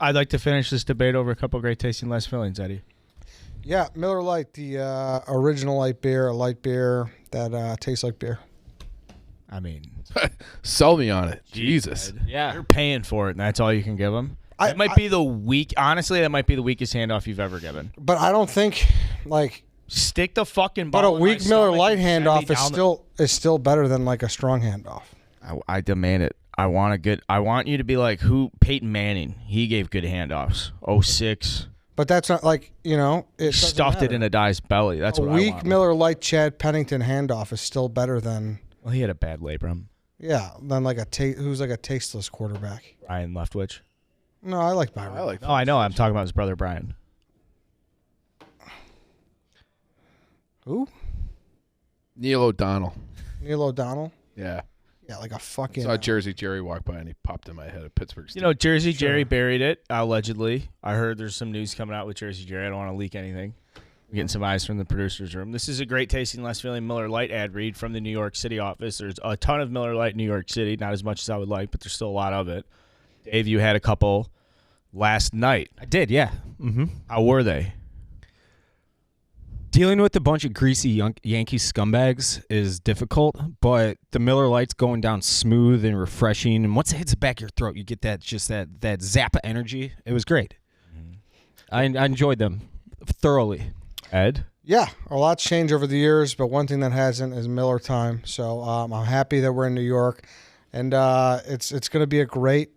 I'd like to finish this debate over a couple great tasting less fillings, Eddie. Yeah, Miller Lite, the original light beer, a light beer that tastes like beer. I mean, sell me on it. Jesus. Yeah. You're paying for it, and that's all you can give them. That might be the honestly, that might be the weakest handoff you've ever given. But I don't think, stick the fucking ball. But a weak Miller Lite handoff is still better than like a strong handoff. I demand it. I want you to be like Peyton Manning. He gave good handoffs. 06. But that's not it stuffed it in a guy's belly. That's what I want. A weak Miller Lite Chad Pennington handoff is still better than. Well, he had a bad labrum. Yeah, than who's like a tasteless quarterback. Ryan Leftwich. No, I like Byron. I know. I'm talking about his brother Brian. Who? Neil O'Donnell. Neil O'Donnell? Yeah. Yeah, like a fucking. I saw Jersey Jerry walk by and he popped in my head at Pittsburgh State. Jersey Jerry buried it, allegedly. I heard there's some news coming out with Jersey Jerry. I don't want to leak anything. I'm getting some eyes from the producer's room. This is a great tasting, less filling Miller Lite ad read from the New York City office. There's a ton of Miller Lite in New York City. Not as much as I would like, but there's still a lot of it. Dave, you had a couple last night. I did, yeah. Mm-hmm. How were they? Dealing with a bunch of greasy Yankee scumbags is difficult, but the Miller Lite's going down smooth and refreshing. And once it hits the back of your throat, you get that zap of energy. It was great. Mm-hmm. I enjoyed them thoroughly. Ed? Yeah, a lot's changed over the years, but one thing that hasn't is Miller time. So I'm happy that we're in New York, and it's going to be a great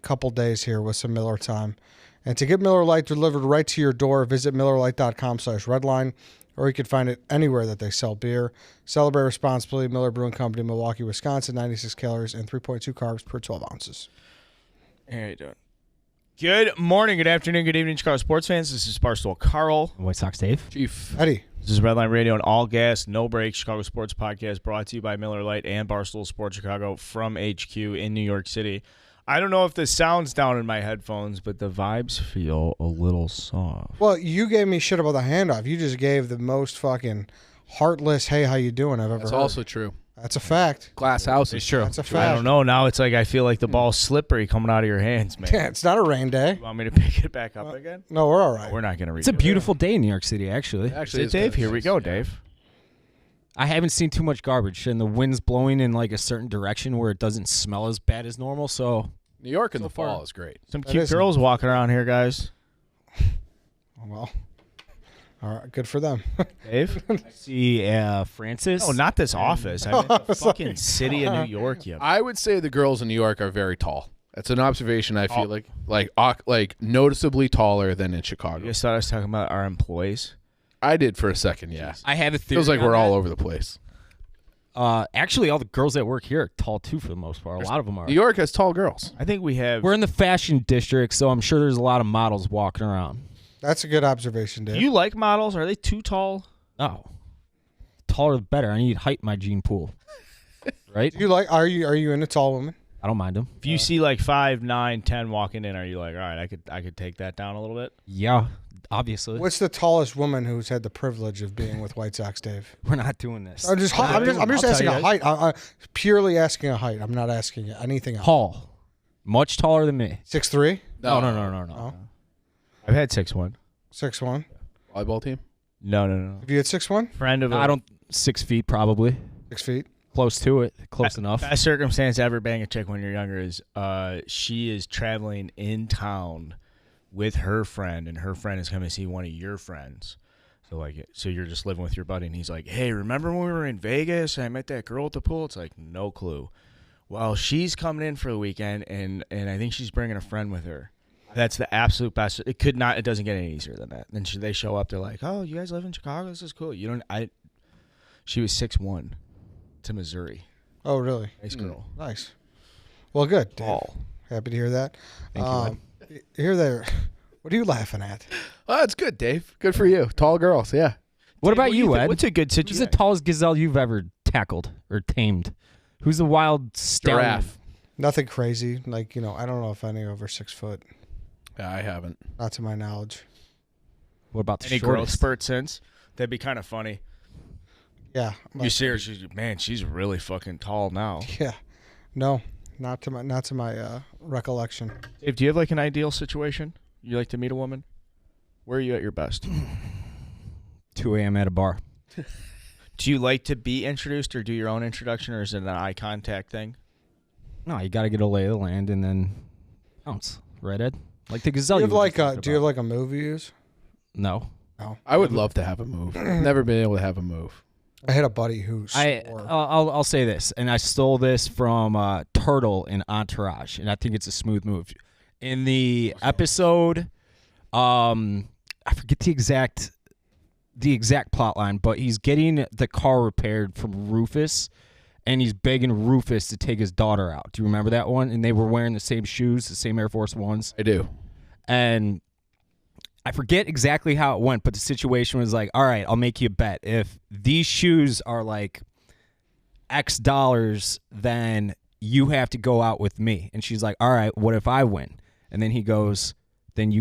couple days here with some Miller time. And to get Miller Lite delivered right to your door, visit MillerLite.com/redline, or you can find it anywhere that they sell beer. Celebrate responsibly. Miller Brewing Company, Milwaukee, Wisconsin, 96 calories and 3.2 carbs per 12 ounces. How you doing? Good morning, good afternoon, good evening, Chicago sports fans. This is Barstool Carl. White Sox Dave. Chief. Eddie. This is Redline Radio, an all-gas, no-break Chicago sports podcast brought to you by Miller Lite and Barstool Sports Chicago from HQ in New York City. I don't know if this sounds down in my headphones, but the vibes feel a little soft. Well, you gave me shit about the handoff. You just gave the most fucking heartless, hey, how you doing I've ever heard. That's also true. That's a fact. Glass house is true. That's a fact. I don't know. Now it's like I feel like the ball's slippery coming out of your hands, man. Yeah, it's not a rain day. You want me to pick it back up again? No, we're all right. We're not going to read it. It's a beautiful day in New York City, actually. Actually, Dave, here we go, Dave. I haven't seen too much garbage, and the wind's blowing in like a certain direction where it doesn't smell as bad as normal, so... New York in the fall is great. Some cute girls walking around here, guys. Well, all right, good for them. Dave? I see Francis. Oh, not this office. I mean the fucking city of New York. You. I would say the girls in New York are very tall. That's an observation I feel like noticeably taller than in Chicago. You guys thought I was talking about our employees? I did for a second, yeah. I have a theory. Feels like on we're all that. over the place. Actually, all the girls that work here are tall, too, for the most part. A lot of them are. New York has tall girls. I think we have... We're in the fashion district, so I'm sure there's a lot of models walking around. That's a good observation, Dave. Do you like models? Are they too tall? No. Taller the better. I need height in my gene pool. Right? Do you like? Are you into tall women? I don't mind them. If you see like 5, 9, 10 walking in, are you like, all right, I could take that down a little bit? Yeah, obviously. What's the tallest woman who's had the privilege of being with White Sox, Dave? We're not doing this. I'm just asking a height. I'm purely asking a height. I'm not asking anything else. Tall. Much taller than me. 6'3"? No. Oh. I've had 6'1". 6'1"? Volleyball team? No. Have you had 6'1"? Friend of I don't. 6 feet probably. 6 feet? Close to it. Close enough. Best circumstance to ever bang a chick when you're younger is she is traveling in town with her friend, and her friend is coming to see one of your friends. So you're just living with your buddy, and he's like, hey, remember when we were in Vegas and I met that girl at the pool? It's like, no clue. Well, she's coming in for the weekend, and I think she's bringing a friend with her. That's the absolute best. It doesn't get any easier than that. Then they show up, they're like, oh, you guys live in Chicago? This is cool. She was 6'1" to Missouri. Oh, really? Nice girl. Nice. Well, good. Dave. Tall. Happy to hear that. Thank you. Here there. What are you laughing at? Oh, that's good, Dave. Good for you. Tall girls, yeah. What about you, Ed? What's a good Who's situation? the tallest gazelle you've ever tackled or tamed? Who's the wild stallion? Giraffe. Nothing crazy. I don't know if any over 6 foot. Yeah, I haven't. Not to my knowledge. What about the Any growth shortest? spurt since? That'd be kind of funny. Yeah. You see her, she's really fucking tall now. Yeah. No. Not to my recollection. Dave, do you have like an ideal situation? You like to meet a woman? Where are you at your best? 2 a.m. at a bar. Do you like to be introduced or do your own introduction, or is it an eye contact thing? No, you got to get a lay of the land and then bounce. Right, Ed? Like the gazelle. Do you have were like just a Do you have like a move you use? No. I would love to have a move. Never been able to have a move. I had a buddy who swore. I'll say this, and I stole this from Turtle in Entourage, and I think it's a smooth move. In the episode, I forget the exact plot line, but he's getting the car repaired from Rufus, and he's begging Rufus to take his daughter out. Do you remember that one? And they were wearing the same shoes, the same Air Force Ones. I do. And I forget exactly how it went, but the situation was like, all right, I'll make you a bet. If these shoes are like X dollars, then you have to go out with me. And she's like, all right, what if I win? And then he goes, then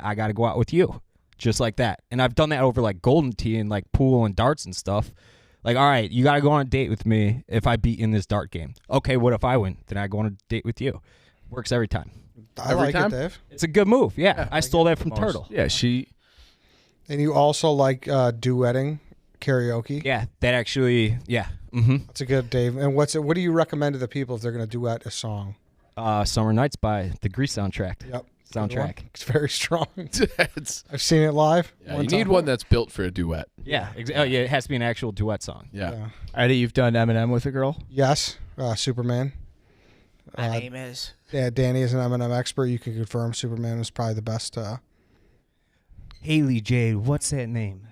I got to go out with you. Just like that. And I've done that over like Golden Tee and like pool and darts and stuff. Like, all right, you got to go on a date with me if I beat in this dart game. Okay, what if I win? Then I go on a date with you. Works every time. I every like time? it, Dave. It's a good move. Yeah, I stole that from Turtle. Yeah, she. And you also like duetting karaoke. Yeah, that actually, yeah. Mm-hmm. That's a good, Dave. And what do you recommend to the people if they're going to duet a song? Summer Nights by the Grease soundtrack. Yep. Soundtrack. It's very strong. It's- I've seen it live. yeah, you need one that's built for a duet. Yeah, yeah, it has to be an actual duet song. Yeah. Eddie, you've done Eminem with a girl? Yes. Superman. My name is. Yeah, Danny is an Eminem expert. You can confirm Superman is probably the best. Haley Jade, what's that name?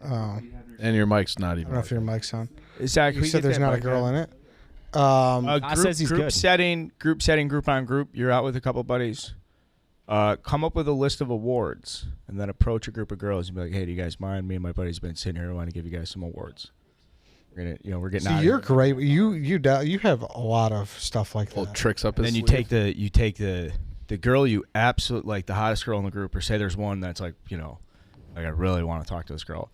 I And your mic's not even. don't know if your mic's on. Zach, You said there's not a girl in it. Group, says he's group good. setting, group on group. You're out with a couple buddies. Come up with a list of awards, and then approach a group of girls and be like, "Hey, do you guys mind? Me and my buddies been sitting here. I want to give you guys some awards. We're getting See, out of you're here." great. You have a lot of stuff like Little that. tricks up his Then you sleeve. take the girl you absolutely like, the hottest girl in the group, or say there's one that's like, like I really want to talk to this girl.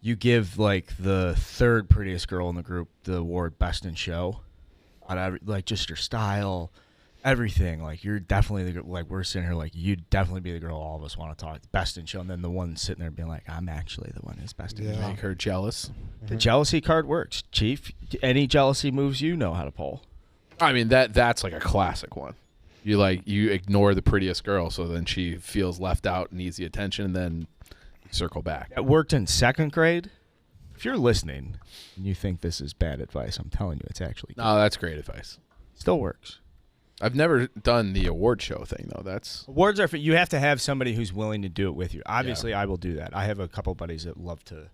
You give like the third prettiest girl in the group the award best in show, like just your style, everything. Like you're definitely like we're sitting here like you'd definitely be the girl all of us want to talk best in show, and then the one sitting there being like, I'm actually the one who's best in show. Make her jealous. The jealousy card works, Chief. Any jealousy moves you know how to pull. I mean that's like a classic one. You ignore the prettiest girl, so then she feels left out and needs the attention, and then you circle back. It worked in second grade. If you're listening and you think this is bad advice, I'm telling you, it's actually good. No, that's great advice. Still works. I've never done the award show thing though. That's Awards are for you have to have somebody who's willing to do it with you. Obviously, I will do that. I have a couple buddies that love to.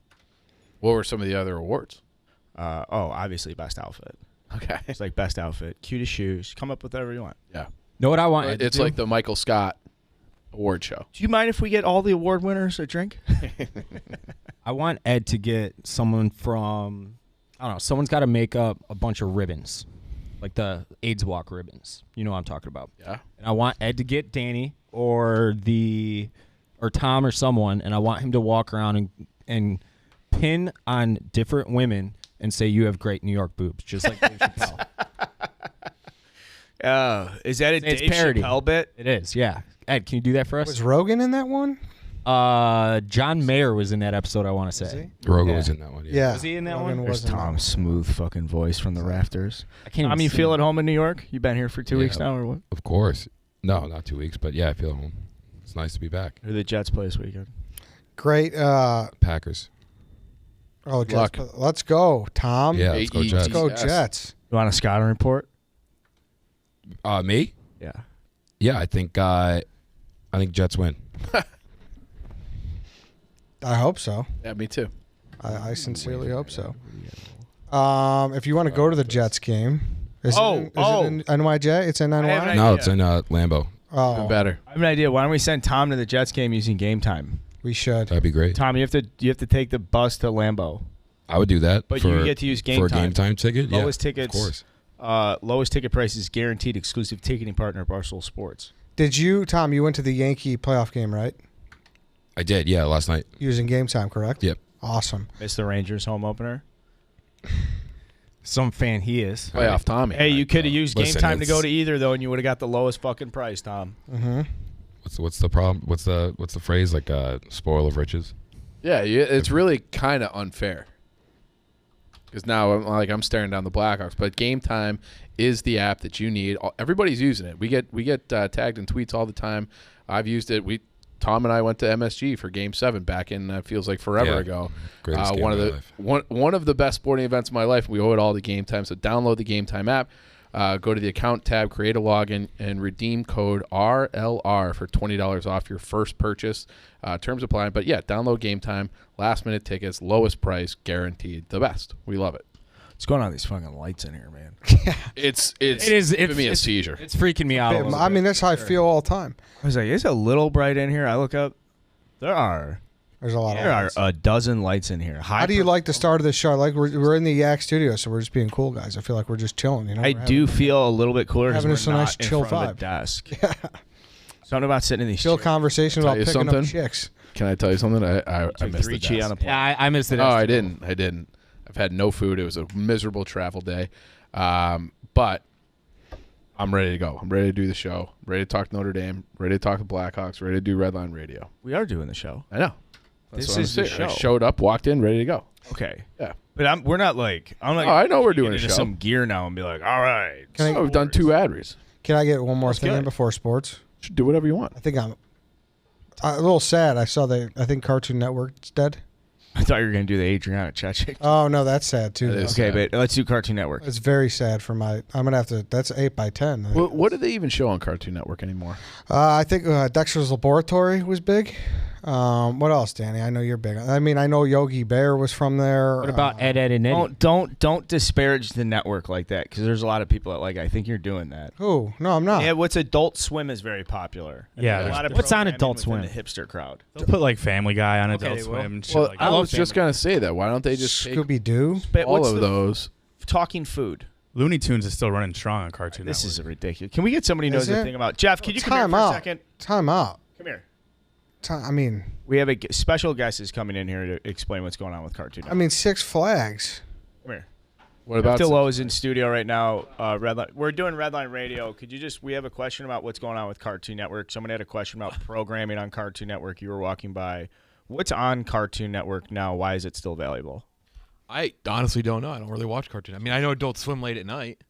what were some of the other awards? Obviously, best outfit. Okay. It's like best outfit, cutest shoes. Come up with whatever you want. Yeah. Know what I want? Ed to It's do? like the Michael Scott award show. Do you mind if we get all the award winners a drink? I want Ed to get someone from, I don't know, someone's got to make up a bunch of ribbons, like the AIDS walk ribbons. You know what I'm talking about. Yeah. And I want Ed to get Danny or Tom or someone, and I want him to walk around and pin on different women and say, you have great New York boobs, just like Dave Chappelle. Is that a It's Dave parody. Chappelle bit? It is, yeah. Ed, can you do that for us? Was Rogan in that one? John Mayer was in that episode, I want to say. Rogan Yeah. was in that one. Yeah. Was he in that Rogan one? There's was in that one. Tom's smooth fucking voice from the rafters. I can't Tom, even you see feel him. at home in New York? You been here for 2 weeks Yeah. now, or what? Of course. No, not 2 weeks, but yeah, I feel home. It's nice to be back. Who the Jets play this weekend? Great. Packers. Jets. luck. Let's go, Tom. Yeah, let's go AET. Jets. Let's go Yes. Jets. You want a scouting report? Me? Yeah. Yeah, I think Jets win. I hope so. Yeah, me too. I sincerely hope so. If you want to go to the Jets game, is it in NYJ? It's in I have NY? an No, idea. it's in Lambeau. Oh, Even better. I have an idea. Why don't we send Tom to the Jets game using Game Time? we should. That'd be great. Tom, you have to take the bus to Lambeau. I would do that. But for, you get to use Game for Time. a game time ticket. Lowest yeah, tickets. Of course. Lowest ticket price is guaranteed. Exclusive ticketing partner, Barstool Sports. Did you, Tom, you went to the Yankee playoff game, right? I did. Yeah, last night. Using Game Time, correct? Yep. Awesome. Missed the Rangers home opener. Some fan he is. Playoff Tommy. Hey, you could have used Game Listen, Time to go it's- to either though, and you would have got the lowest fucking price, Tom. Mm-hmm. What's the problem? What's the phrase? Like spoil of riches. Yeah, it's really kind of unfair. Because now I'm staring down the Blackhawks, but Game Time is the app that you need. Everybody's using it. We get tagged in tweets all the time. I've used it. Tom and I went to MSG for Game 7 back in feels like forever ago. Greatest game one of of my the life. one of the best sporting events of my life. We owe it all to Game Time. So download the Game Time app. Go to the account tab, create a login, and redeem code RLR for $20 off your first purchase. Terms apply. But yeah, download Game Time. Last minute tickets, lowest price, guaranteed. The best. We love it. What's going on with these fucking lights in here, man? It's It's me a seizure. It's freaking me out. a little I bit. mean, that's how I feel all the time. I was like, it's a little bright in here. I look up. There are There's a lot of lights. a dozen lights in here. How do you like the start of the show? Like we're in the Yak studio, so we're just being cool guys. I feel like we're just chilling. You know, I We're do feel a little bit cooler because having we're us a not nice in chill front of vibe. the desk. Something about sitting in these chill chairs. conversation Tell about you picking something? up chicks. Can I tell you something? I Took missed 3 the chi desk. on a plane. Yeah, I missed it. Oh, I didn't. I've had no food. It was a miserable travel day. But I'm ready to go. I'm ready to do the show. I'm ready to talk Notre Dame. Ready to talk the Blackhawks. Ready to do Redline Radio. We are doing the show. I know. That's This what I'm is the saying. I show. showed up, walked in, ready to go. Okay. Yeah. But we're not like I'm like. Oh, I know we're get doing a into show. some gear now and be like, all right. Can I- Oh, we've done 2 ad reads. Can I get one more thing in good. before sports? Should do whatever you want. I think I'm a little sad. I saw I think Cartoon Network's dead. I thought you were gonna do the Adriana Chechik. Oh no, that's sad too. That though. is- Okay, sad. but let's do Cartoon Network. It's very sad for my. I'm gonna have to. That's 8x10. What do they even show on Cartoon Network anymore? I think Dexter's Laboratory was big. What else, Danny? I know you're big. I mean, I know Yogi Bear was from there. What about Ed, and Eddie? Don't disparage the network like that because there's a lot of people that like. I think you're doing that. Who? No, I'm not. Yeah, what's Adult Swim is very popular. And Yeah, there's a there's- lot of What's on programming Adult within Swim? The hipster crowd. They'll put like Family Guy on Okay, Adult they will. Swim and shit Well, like I that. was just gonna say that. Why don't they just take Scooby Doo. But all what's of the- those? Talking food. Looney Tunes is still running strong on Cartoon This Network. is ridiculous. Can we get somebody who knows Is the it? thing about Jeff? Can you come here Time for a out. second? Time out. Come here. I mean, We have a special guest is coming in here to explain what's going on with Cartoon Network. Six Flags. Come here. What about D Lowe is in studio right now. Redline. We're doing Redline Radio. Could you we have a question about what's going on with Cartoon Network. Somebody had a question about programming on Cartoon Network. You were walking by. What's on Cartoon Network now? Why is it still valuable? I honestly don't know. I don't really watch cartoon. I mean, I know Adult Swim late at night.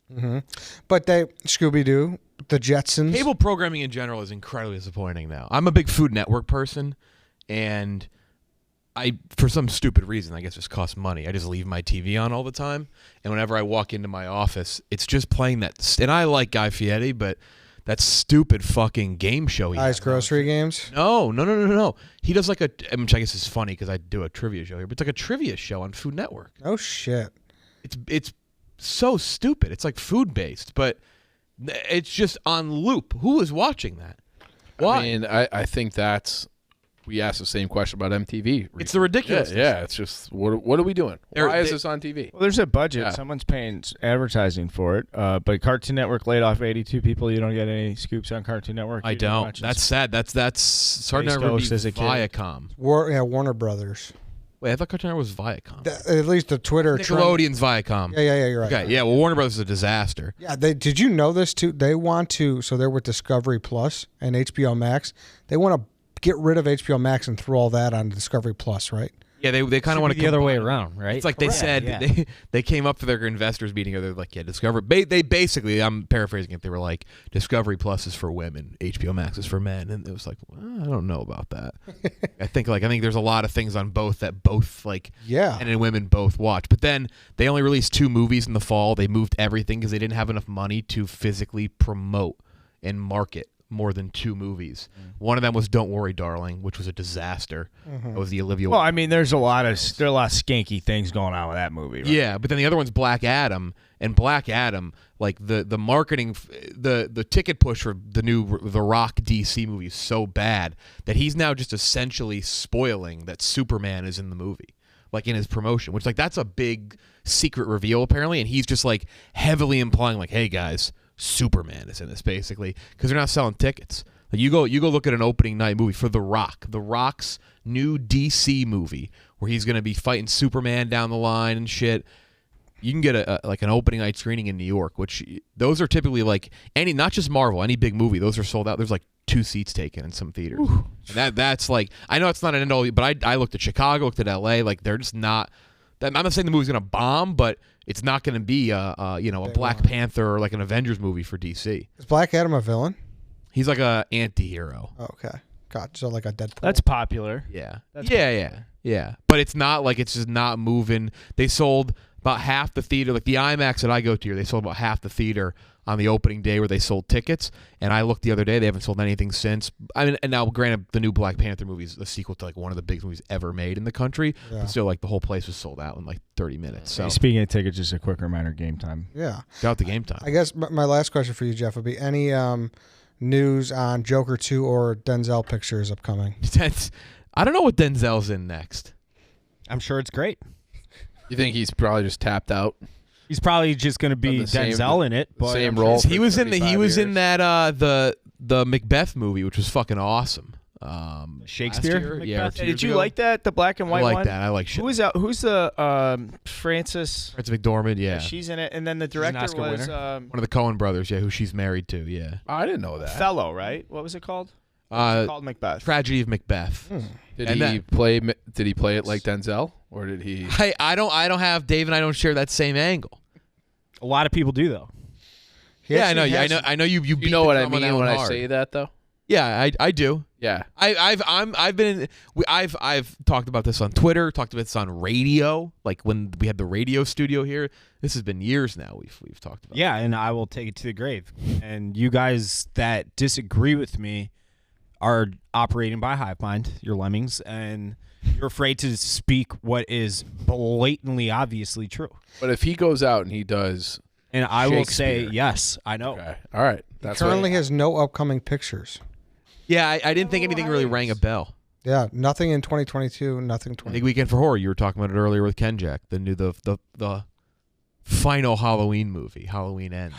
But Scooby Doo, the Jetsons. Cable programming in general is incredibly disappointing now. I'm a big Food Network person, and I, for some stupid reason, I guess just costs money. I just leave my TV on all the time, and whenever I walk into my office, it's just playing that. And I like Guy Fieri, but that stupid fucking game show he Guys has. Grocery Games. No. He does like which I guess is funny because I do a trivia show here, but it's like a trivia show on Food Network. Oh shit. It's so stupid. It's like food based, but it's just on loop. Who is watching that? Why? I mean, I think that's. We asked the same question about MTV. It's the ridiculousness. Yeah, it's just what are we doing? Why is this on TV? Well, there's a budget. Yeah. Someone's paying advertising for it. But Cartoon Network laid off 82 people. You don't get any scoops on Cartoon Network. I You didn't don't. watch That's this? sad. That's starting to Space never be Ghost as a kid. Viacom. Warner Brothers. Wait, I thought Cartoon Network was Viacom. At least the Twitter trend. Nickelodeon's Viacom. Yeah, you're right. Okay, yeah. Well, Warner Brothers is a disaster. Yeah, did you know this too? They want to. So they're with Discovery Plus and HBO Max. They want to get rid of HBO Max and throw all that on Discovery Plus, right? Yeah, they kind of want to the other way around, right? It's like they said yeah. they came up for their investors meeting. They're like, yeah, Discovery. They basically, I'm paraphrasing it. They were like, Discovery Plus is for women, HBO Max is for men, and it was like, well, I don't know about that. I think there's a lot of things on both that both like Yeah. men and women both watch. But then they only released 2 movies in the fall. They moved everything because they didn't have enough money to physically promote and market more than 2 movies. One of them was Don't Worry, Darling, which was a disaster. It was the Olivia. Well, I mean, there are a lot of skanky things going on with that movie. Right? Yeah, but then the other one's Black Adam, and Black Adam, like the marketing, the ticket push for the Rock DC movie is so bad that he's now just essentially spoiling that Superman is in the movie, like in his promotion, which like that's a big secret reveal apparently, and he's just like heavily implying like, hey guys, Superman is in this basically because they're not selling tickets. Like you go look at an opening night movie for The Rock's new DC movie where he's going to be fighting Superman down the line and shit. you can get like an opening night screening in New York, which those are typically like not just Marvel, any big movie, those are sold out. There's like 2 seats taken in some theaters. And that's like, I know it's not an end all, but I looked at Chicago, looked at LA, like they're just not. I'm not saying the movie's gonna bomb, but it's not gonna be a Black Panther or like an Avengers movie for DC. Is Black Adam a villain? He's like a anti-hero. Oh, okay, gotcha. So like a Deadpool. That's popular. Yeah. That's Yeah. But it's not like it's just not moving. They sold about half the theater, like the IMAX that I go to here, they sold about half the theater on the opening day where they sold tickets. And I looked the other day, they haven't sold anything since. I mean, and now granted, the new Black Panther movie is a sequel to like one of the biggest movies ever made in the country. Yeah. But still, like the whole place was sold out in like 30 minutes. So Speaking of tickets, just a quick reminder: game time. Yeah. shout out to Game Time. I guess my last question for you, Jeff, would be any news on Joker 2 or Denzel pictures upcoming? I don't know what Denzel's in next. I'm sure it's great. You think he's probably just tapped out? He's probably just going to be The same- Denzel in it, the but same I'm role. He for was in 35 years. that the Macbeth movie, which was fucking awesome. Shakespeare? last year? Yeah, or Macbeth? 2 Did years you ago. like that? The black and I white like one. that. I like shit. Who's who's the Frances? Frances McDormand, yeah. She's in it, and then the an director Oscar was One of the Coen brothers, yeah, who she's married to, yeah. Oh, I didn't know that. Fellow, right? What was it called? Called Macbeth. Tragedy of Macbeth. Did And he play? Did he play it like Denzel, or did he? I don't have Dave and I don't share that same angle. a lot of people do, though. He Yeah, I know. actually has- I know. You You beat know the what I drum on that mean one when I hard. say that, though. Yeah, I do. Yeah. I've been in. I've talked about this on Twitter. Talked about this on radio. Like when we had the radio studio here. This has been years now. We've talked about. Yeah, and I will take it to the grave. And you guys that disagree with me are operating by hive mind, you're lemmings, and you're afraid to speak what is blatantly obviously true. But if he goes out and he does, And I will say, Shakespeare. yes, I know. okay, all right. That's currently what, has no upcoming pictures. Yeah, I didn't think anything really rang a bell. Yeah, nothing in 2022, nothing I 20. think Weekend for Horror. You were talking about it earlier with Ken Jack. The final Halloween movie. Halloween Ends.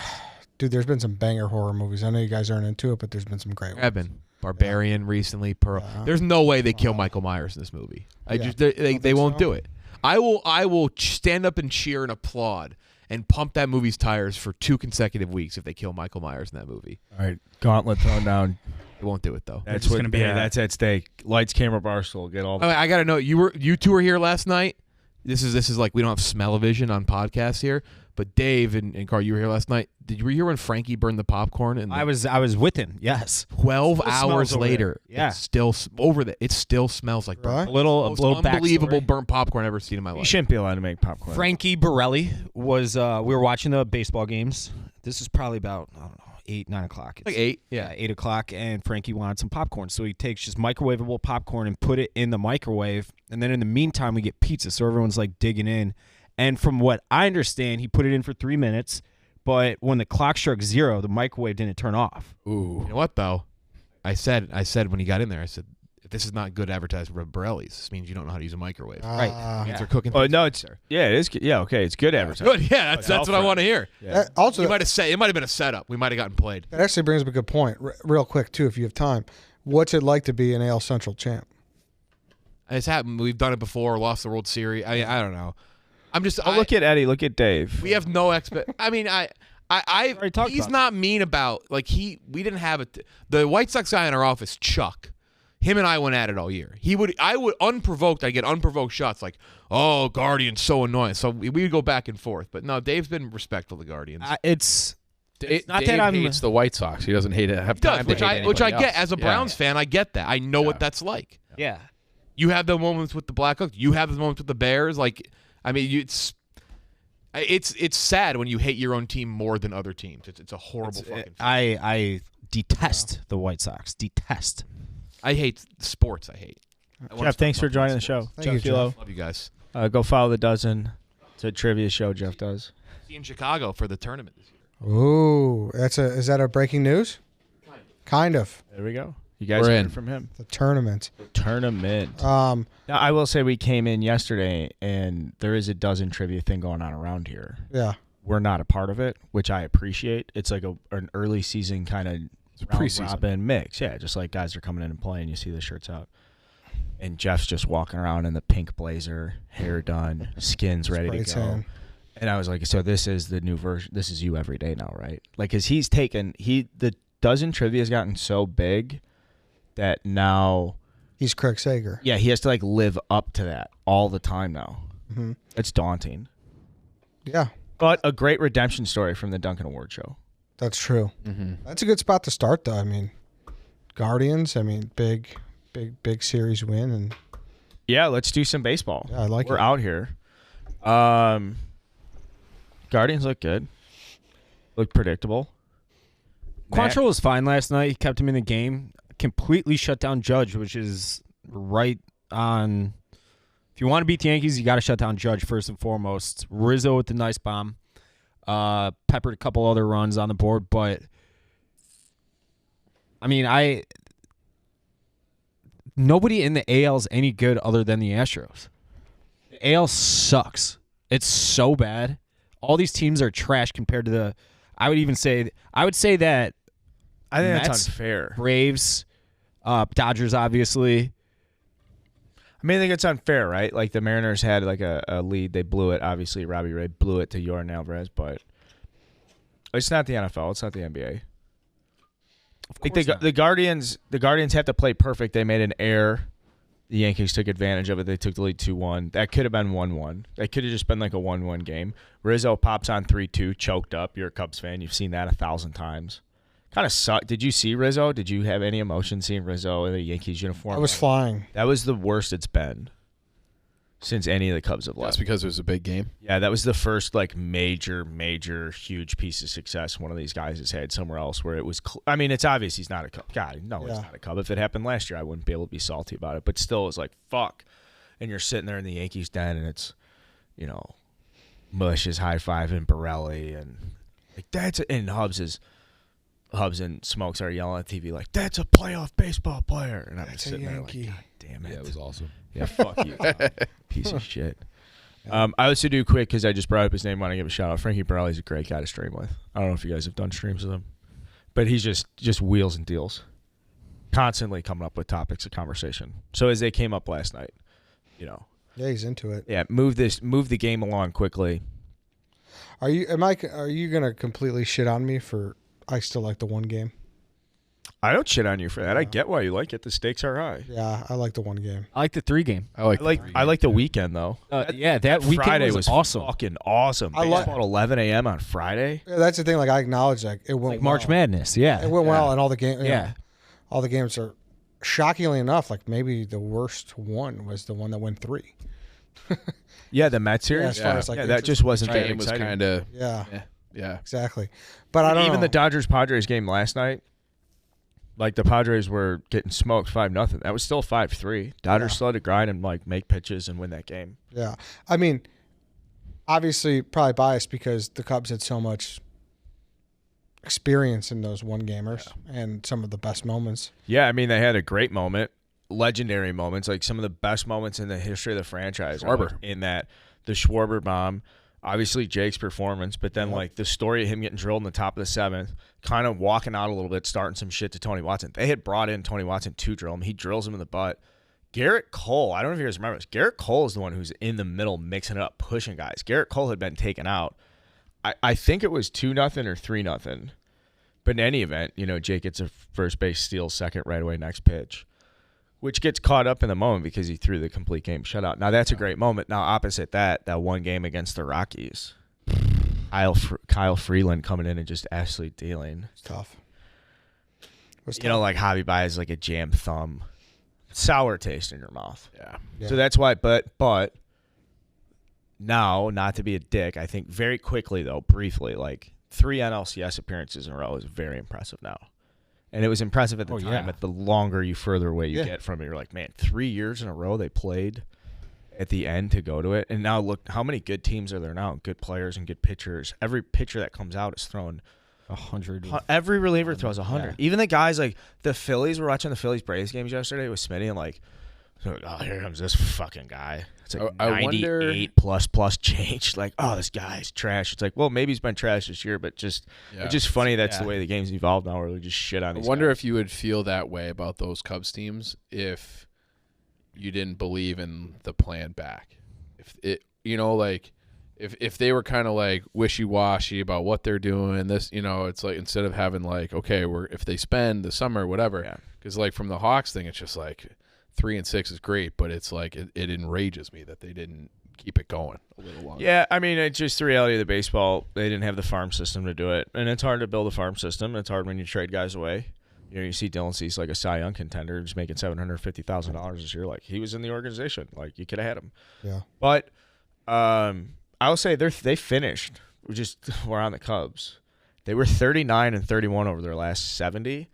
Dude, there's been some banger horror movies. I know you guys aren't into it, but there's been some great ones. Evan. Barbarian recently. Pearl. Yeah. There's no way they kill Michael Myers in this movie. Yeah. They think won't so? do it. I will stand up and cheer and applaud and pump that movie's tires for 2 consecutive weeks if they kill Michael Myers in that movie. All right, gauntlet thrown down. They won't do it though. That's just what gonna be that's at stake. Lights, camera, Barstool. Get all. I gotta know. You two were here last night. This is like we don't have smell-o-vision on podcasts here. But Dave and Carl, you were here last night. Were you here when Frankie burned the popcorn? And I was with him, yes. 12 Still smells hours over later, there. Yeah. it's still over there. It still smells like burnt. Really? A little Most unbelievable backstory. burnt popcorn I've ever seen in my You life. shouldn't be allowed to make popcorn. Frankie Borelli was, we were watching the baseball games. This is probably about, I don't know, 8, 9 o'clock. Like 8. Yeah, 8 o'clock, and Frankie wanted some popcorn. So he takes just microwavable popcorn and put it in the microwave. And then in the meantime, we get pizza. So everyone's like digging in. And from what I understand, he put it in for 3 minutes. But when the clock struck 0, the microwave didn't turn off. ooh, You know what though? I said when he got in there, I said, if this is not good advertising for Borelli's, this means you don't know how to use a microwave. Right. Ah. Means they're cooking. Oh things no, right it's there. yeah, it is. Yeah, okay, it's good advertising. Good. Yeah, that's what I want to hear. Yeah. Also, You might have said it might have been a setup. We might have gotten played. that actually brings up a good point. Real quick, too, if you have time. What's it like to be an AL Central champ? It's happened. We've done it before. Lost the World Series. I don't know. I'm just. Oh, look at Eddie. Look at Dave. We have no expect. I mean, already talked he's about not mean about like we didn't have it. The White Sox guy in our office, Chuck. Him and I went at it all year. I would unprovoked. I get unprovoked shots like, "Oh, Guardian's so annoying." So we would go back and forth. But no, Dave's been respectful of the Guardians. It's not Dave that I'm. hates the White Sox. He doesn't hate it. Have He does, time to hate which I anybody get else. as a Yeah. Browns fan. I get that. I know Yeah. what that's like. Yeah. You have the moments with the Blackhawks. You have the moments with the Bears. Like, I mean, it's sad when you hate your own team more than other teams. It's a horrible fucking. I detest the White Sox. Detest. I hate sports. I hate. I wanna Jeff, thanks stop for joining the sports. show. Thank you, D Lowe. Love you guys. Go follow the dozen. It's a trivia show Jeff does. See you in Chicago for the tournament this year. Ooh, is that a breaking news? Kind of. There we go. You guys We're heard in. from him. The tournament. Tournament. Um, Now, I will say we came in yesterday, and there is a dozen trivia thing going on around here. yeah. We're not a part of it, which I appreciate. It's like an early season kind of round preseason. robin mix. Yeah, just like guys are coming in and playing. You see the shirts out. And Jeff's just walking around in the pink blazer, hair done, skin's ready Spray to go. tan. And I was like, so this is the new version. This is you every day now, right? Like, because the dozen trivia has gotten so big that now He's Craig Sager. yeah, he has to like live up to that all the time now. Mm-hmm. It's daunting. Yeah, But a great redemption story from the Duncan Award show. that's true. Mm-hmm. That's a good spot to start, though. I mean, Guardians. I mean, big series win, and Yeah, let's do some baseball. yeah, I like We're it. out here. Guardians look good. Look predictable. Quantrill was fine last night. He kept him in the game. Completely shut down Judge, which is right on. If you want to beat the Yankees, you got to shut down Judge first and foremost. Rizzo with the nice bomb. Peppered a couple other runs on the board, but I mean, nobody in the AL is any good other than the Astros. The AL sucks. It's so bad. All these teams are trash compared to the. I would say that I think Mets, that's unfair. Braves, Dodgers, obviously. I mean, I think it's unfair, right? Like the Mariners had like a lead, they blew it. Obviously, Robbie Ray blew it to Yordan Alvarez, but it's not the NFL. It's not the NBA. Like the Guardians have to play perfect. They made an error. The Yankees took advantage of it. They took the lead 2-1. That could have been 1-1. That could have just been like a 1-1 game. Rizzo pops on 3-2, choked up. You're a Cubs fan. You've seen that 1,000 times. Kind of sucked. Did you see Rizzo? Did you have any emotion seeing Rizzo in the Yankees uniform? I was flying. That was the worst it's been since any of the Cubs have That's left. because it was a big game. Yeah, that was the first like major, huge piece of success one of these guys has had somewhere else where it was. I mean, it's obvious he's not a Cub. God, no, he's not a Cub. If it happened last year, I wouldn't be able to be salty about it. But still, it's like fuck. And you're sitting there in the Yankees den, and it's, Mush is high fiving Borelli, and like and Hubs and Smokes are yelling at TV like that's a playoff baseball player, and I'm just sitting there like, God damn it. Yeah, it was awesome. Yeah, fuck you, piece of shit. I also do quick because I just brought up his name. Want to give a shout out. Frankie Borelli's a great guy to stream with. I don't know if you guys have done streams with him, but he's just wheels and deals, constantly coming up with topics of conversation. So as they came up last night, Yeah, he's into it. yeah, move the game along quickly. Are you gonna completely shit on me for? I still like the one game. I don't shit on you for that. I get why you like it. The stakes are high. Yeah, I like the one game. I like the 3 game. I like the weekend though. That weekend Friday was awesome. fucking awesome. I like Baseball at 11 a.m. on Friday. Yeah, that's the thing. Like I acknowledge, like it went Like March well. Madness, yeah. It went well, and all the games. Yeah. All the games are shockingly enough. Like maybe the worst one was the one that went 3. Yeah, the Mets Yeah, series. as far as like that just wasn't that game was exciting. kind of yeah, yeah. exactly. But I don't Even know. the Dodgers Padres game last night, like the Padres were getting smoked 5-0. That was still 5-3. Dodgers still had to grind and like make pitches and win that game. Yeah, I mean, obviously probably biased because the Cubs had so much experience in those one gamers and some of the best moments. Yeah, I mean they had a great moment, legendary moments, like some of the best moments in the history of the franchise. Schwarber. In that the Schwarber bomb, obviously Jake's performance, but then like the story of him getting drilled in the top of the 7th, kind of walking out a little bit, starting some shit to Tony Watson. They had brought in Tony Watson to drill him. He drills him in the butt. Garrett Cole, I don't know if you guys remember this. Garrett Cole is the one who's in the middle mixing it up, pushing guys. Garrett Cole had been taken out. I think it was 2-0 or 3-0. But in any event, Jake gets a first base steal, second right away, next pitch, which gets caught up in the moment because he threw the complete game shutout. Now, that's a great moment. Now, opposite that one game against the Rockies, Kyle Freeland coming in and just absolutely dealing. It's tough. It was tough. Like Javi Baez, like a jam thumb. Sour taste in your mouth. Yeah. So that's why, but now, not to be a dick, I think very quickly, though, briefly, like 3 NLCS appearances in a row is very impressive now. And it was impressive at the time, yeah. but the longer you further away you get from it, you're like, man, 3 years in a row they played at the end to go to it. And now look, how many good teams are there now? Good players and good pitchers. Every pitcher that comes out is thrown 100. Every reliever throws 100. Yeah. Even the guys like the Phillies, were watching the Phillies-Braves games yesterday with Smitty and like, oh, here comes this fucking guy. It's like I 98 plus change. Like, oh, this guy's trash. It's like, well, maybe he's been trash this year, but it's just funny that's the way the game's evolved now, where they just shit on these I wonder guys. if you would feel that way about those Cubs teams if you didn't believe in the plan back. If it, if they were kind of like wishy-washy about what they're doing, this, it's like instead of having like, okay, if they spend the summer, whatever, because like from the Hawks thing, it's just like 3-6 is great, but it's like it enrages me that they didn't keep it going a little longer. Yeah, I mean, it's just the reality of the baseball. They didn't have the farm system to do it, and it's hard to build a farm system. It's hard when you trade guys away. You see Dylan Cease like a Cy Young contender, just making $750,000 this year. Like, he was in the organization. Like, you could have had him. Yeah. But I will say they finished. We're on the Cubs. They were 39-31 over their last 70.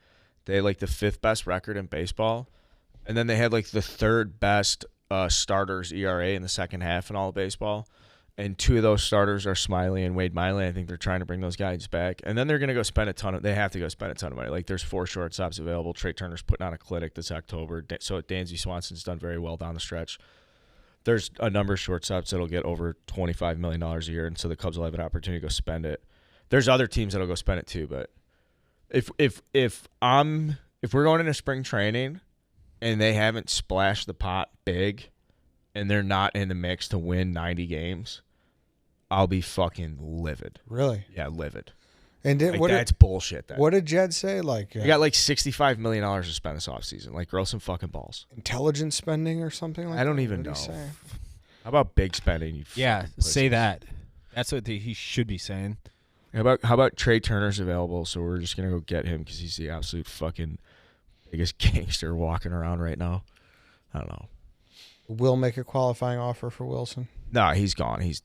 They had like the 5th best record in baseball, and then they had like the 3rd best starters ERA in the second half in all of baseball. And 2 of those starters are Smiley and Wade Miley. I think they're trying to bring those guys back. And then they're going to go spend they have to go spend a ton of money. Like, there's 4 shortstops available. Trey Turner's putting on a clinic this October. So Dansby Swanson's done very well down the stretch. There's a number of shortstops that'll get over $25 million a year, and so the Cubs will have an opportunity to go spend it. There's other teams that'll go spend it too, but if we're going into spring training and they haven't splashed the pot big and they're not in the mix to win 90 games, I'll be fucking livid. Really? Yeah, livid. And That's bullshit. What did Jed say? Like, you got like $65 million to spend this offseason. Like, grow some fucking balls. Intelligent spending or something like that? I don't even know. How about big spending? You say that. That's what he should be saying. How about Trey Turner's available? So we're just gonna go get him because he's the absolute fucking biggest gangster walking around right now. I don't know. Will make a qualifying offer for Wilson. No, he's gone. He's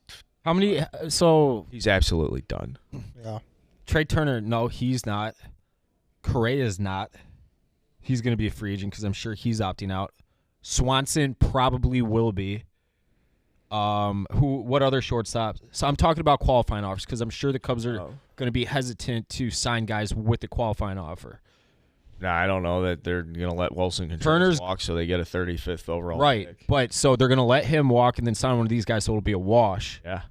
absolutely done. Yeah. Trey Turner, no, he's not. Correa's not. He's going to be a free agent because I'm sure he's opting out. Swanson probably will be. What other shortstops? So I'm talking about qualifying offers because I'm sure the Cubs are going to be hesitant to sign guys with the qualifying offer. Nah, I don't know that they're going to let Wilson control his walk so they get a 35th overall pick. But so they're going to let him walk and then sign one of these guys so it'll be a wash. Yeah.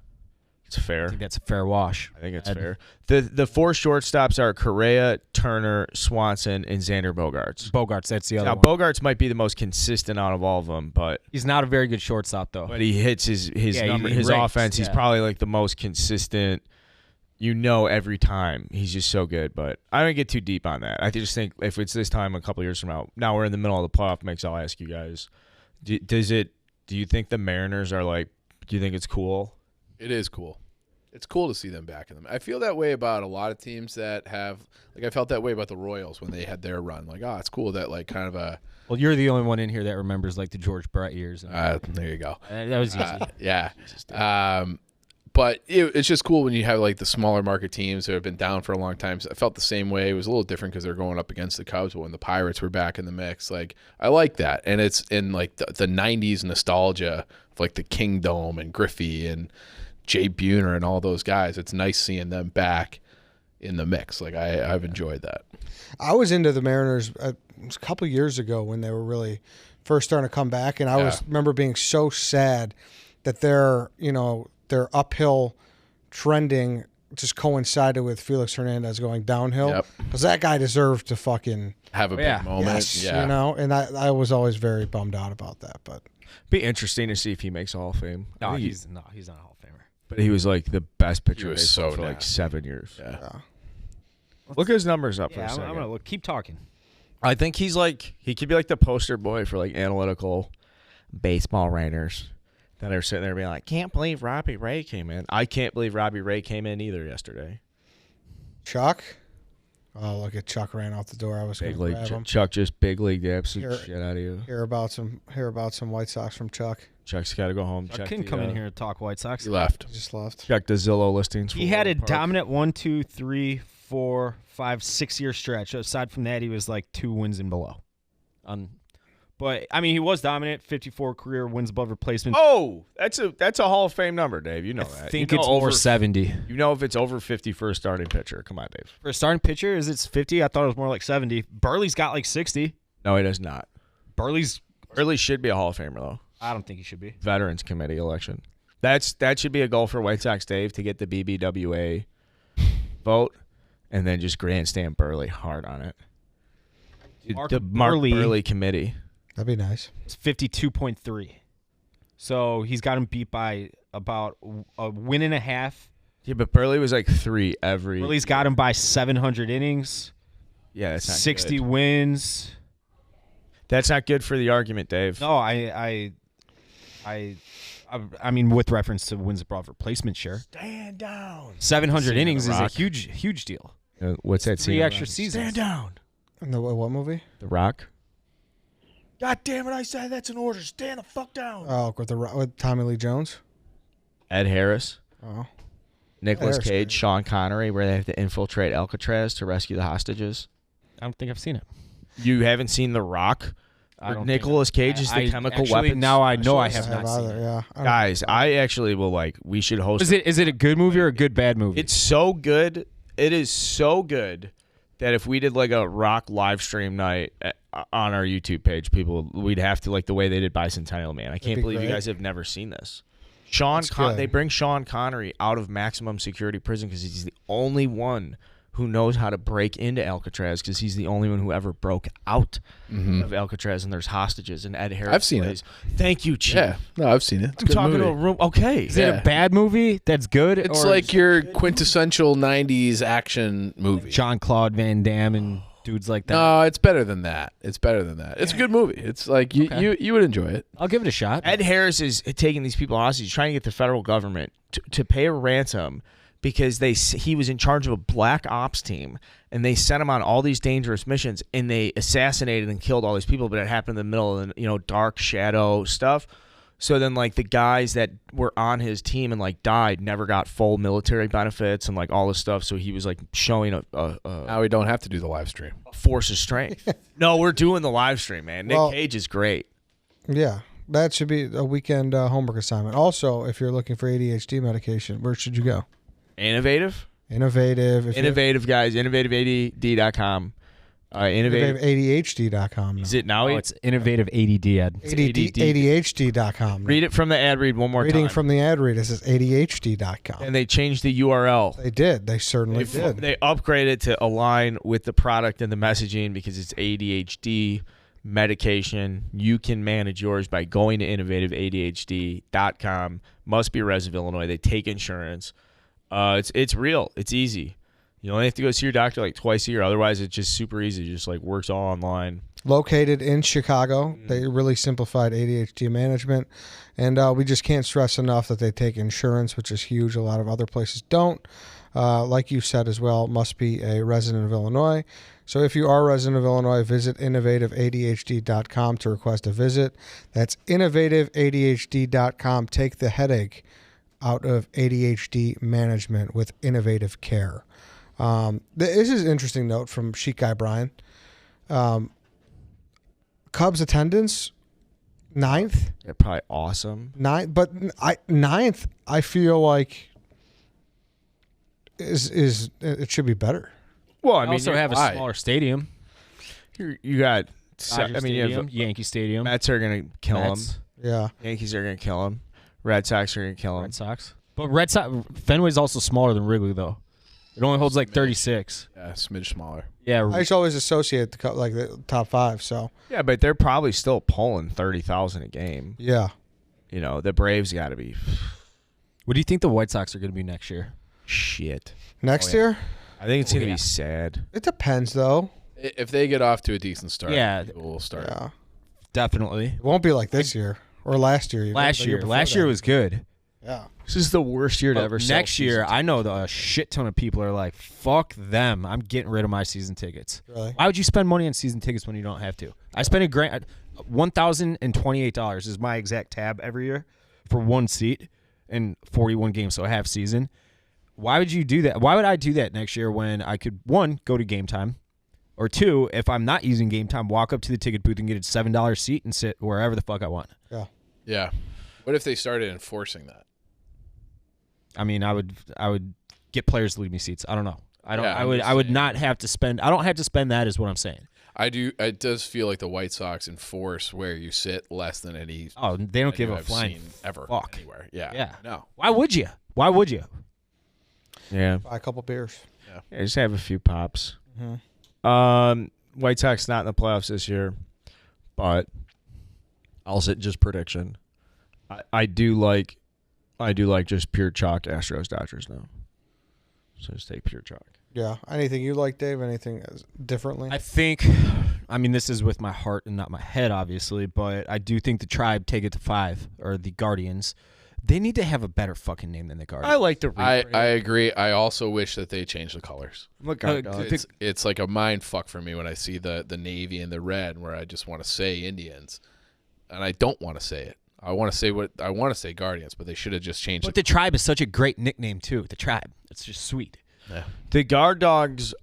It's fair. I think that's a fair wash. I think it's fair. The 4 shortstops are Correa, Turner, Swanson, and Xander Bogaerts. That's the other one. Bogaerts might be the most consistent out of all of them, but he's not a very good shortstop though. But he hits his number, his offense. He's probably like the most consistent. Every time he's just so good. But I don't get too deep on that. I just think if it's this time a couple years from now we're in the middle of the playoff mix. I'll ask you guys: do you think the Mariners are like? Do you think it's cool? It is cool. It's cool to see them back in them. I feel that way about a lot of teams that have, like, I felt that way about the Royals when they had their run. Like, it's cool that, like, kind of a. Well, you're the only one in here that remembers, like, the George Brett years. There you go. That was easy. Yeah. But it's just cool when you have, like, the smaller market teams that have been down for a long time. So I felt the same way. It was a little different because they're going up against the Cubs, but when the Pirates were back in the mix, like, I like that. And it's in, like, the 90s nostalgia of, like, the Kingdome and Griffey and Jay Buhner and all those guys. It's nice seeing them back in the mix. Like, I've enjoyed that. I was into the Mariners it was a couple years ago when they were really first starting to come back, and I remember being so sad that their uphill trending just coincided with Felix Hernandez going downhill because that guy deserved to fucking have a big moment. Yes, and I was always very bummed out about that. But be interesting to see if he makes Hall of Fame. No, he's not a Hall of Famer. But he was like the best pitcher in baseball for like 7 years. Yeah. Look his numbers up for a second. I'm gonna look. Keep talking. I think he could be like the poster boy for like analytical baseball writers that are sitting there being like, can't believe Robbie Ray came in. I can't believe Robbie Ray came in either yesterday. Chuck? Oh, look at Chuck ran out the door. I was going to grab him. Chuck just big league the absolute shit out of you. Hear about some White Sox from Chuck. Chuck's got to go home. Chuck couldn't come in here and talk White Sox. He left. He just left. Check the Zillow listings. He had a dominant 1, 2, 3, 4, 5, 6 year stretch. Aside from that, he was like 2 wins and below. But I mean, he was dominant. 54 career wins above replacement. Oh, that's a Hall of Fame number, Dave. You know that. I think it's over 70. You know if it's over 50 for a starting pitcher. Come on, Dave. For a starting pitcher, is it 50? I thought it was more like 70. Burley's got like 60. No, he does not. Burley should be a Hall of Famer though. I don't think he should be. Veterans Committee election. That should be a goal for White Sox Dave to get the BBWA vote, and then just grandstand Burley hard on it. Mark the Mark Burley Committee. That'd be nice. It's 52.3. So he's got him beat by about a win and a half. Yeah, but Burley was like 3 every. Willie's got him by 700 innings. Yeah, that's not 60 good. wins. That's not good for the argument, Dave. No, I mean, with reference to wins above replacement share. Stand down. 700 Scene innings of is the a Rock. huge deal. What's that? 3 scene extra around? seasons. Stand down. In the what movie? The Rock. God damn it! I said that's an order. Stand the fuck down. Oh, with Tommy Lee Jones. Ed Harris, Oh, Nicolas Harris, Cage, great. Sean Connery, where they have to infiltrate Alcatraz to rescue the hostages. I don't think I've seen it. You haven't seen The Rock? I don't Nicolas Cage is the I chemical actually, weapons. Now I know I specialist. have not seen either. it. Yeah, I don't- Guys, I actually will like. We should host. Is it a good movie or a good bad movie? It's so good. It is so good that if we did like a Rock live stream night on our YouTube page, we'd have to like the way they did Bicentennial Man. I can't be believe you great. guys have never seen this. That's good. They bring Sean Connery out of maximum security prison because he's the only one who knows how to break into Alcatraz because he's the only one who ever broke out of Alcatraz and there's hostages and Ed Harris. I've seen plays. Thank you, Chief. Yeah, no, I've seen it. It's a I'm good talking movie. to a room. Okay. Is it Yeah. a bad movie that's good? It's or like your quintessential '90s action movie. Jean-Claude Van Damme and dudes like that. No, it's better than that. It's better than that. It's a good movie. It's like you would enjoy it. I'll give it a shot. Ed Harris is taking these people hostage, trying to get the federal government to pay a ransom because he was in charge of a black ops team, and they sent him on all these dangerous missions, and they assassinated and killed all these people. But it happened in the middle of dark shadow stuff. So then, like, the guys that were on his team and like died never got full military benefits and like all this stuff. So he was like showing a Now we don't have to do the live stream. force of strength. No, we're doing the live stream, man. Nick Well- Cage is great. Yeah, that should be a weekend homework assignment. Also, if you're looking for ADHD medication, where should you go? Innovative. Innovative. Innovative guys, innovativead.com. Innovative. ADHD.com. Is it now? Oh, it's innovative ADD ad. ADHD.com. Read it from the ad read one more Reading time. from the ad read, it says ADHD.com. And they changed the URL. They did. They certainly did. They upgraded to align with the product and the messaging because it's ADHD medication. You can manage yours by going to innovativeadhd.com. Must be a resident of Illinois. They take insurance. It's real. It's easy. You only have to go see your doctor like twice a year. Otherwise, it's just super easy. It just like works all online. Located in Chicago. They really simplified ADHD management. And we just can't stress enough that they take insurance, which is huge. A lot of other places don't. Like you said as well, must be a resident of Illinois. So if you are a resident of Illinois, visit innovativeadhd.com to request a visit. That's innovativeadhd.com. Take the headache out of ADHD management with innovative care. This is an interesting note from Chic Guy Brian. Cubs attendance, 9th. They're probably awesome. Ninth, I feel like is it should be better. Well, I also have a why? smaller stadium. you got. Dodger Stadium, Yankee Stadium, Mets are gonna kill them. Mets, Yeah. Yankees are gonna kill him. Red Sox are gonna kill him. Red Sox. But Red Sox Fenway's also smaller than Wrigley though. It only holds like 36. Yeah, a smidge smaller. Yeah, I just always associate the top 5. So Yeah, but they're probably still pulling 30,000 a game. yeah, You know, the Braves got to be what do you think the White Sox are going to be next year? shit. next year I think it's gonna yeah. be sad. it depends though. If they get off to a decent start, Yeah. people will start. Yeah, Definitely. it won't be like this year or last year. even. Last The year before that. was good. Yeah. This is the worst year to But ever. sell next year, season I know a shit ton of people are like, "Fuck them! I'm getting rid of my season tickets." Really? Why would you spend money on season tickets when you don't have to? I spend $1,028 is my exact tab every year for one seat and 41 games, so a half season. Why would you do that? Why would I do that next year when I could, one, go to Game Time, or two, if I'm not using Game Time, walk up to the ticket booth and get a $7 seat and sit wherever the fuck I want? Yeah. Yeah. What if they started enforcing that? I mean, I would get players to leave me seats. I don't know. I don't. Yeah, I'm just I would saying. not have to spend. I don't have to spend that. Is what I'm saying. I do. It does feel like the White Sox enforce where you sit less than any. Oh, they don't give a I've flying seen ever fuck. anywhere. Yeah. Yeah. No. Why would you? Why would you? Yeah. Buy a couple beers. I just have a few pops. Mhm. White Sox not in the playoffs this year, but I'll say just prediction. I do like just pure chalk Astros Dodgers now. So just take pure chalk. Yeah. Anything you like, Dave? Anything differently? I think, I mean, this is with my heart and not my head, obviously, but I do think the Tribe take it to 5, or the Guardians. They need to have a better fucking name than the Guardians. I like the I agree. I also wish that they changed the colors. It's like a mind fuck for me when I see the navy and the red, where I just want to say Indians, and I don't want to say it. I want to say Guardians, but they should have just changed But it. the Tribe is such a great nickname too. The Tribe, it's just sweet. Yeah. The guard dogs,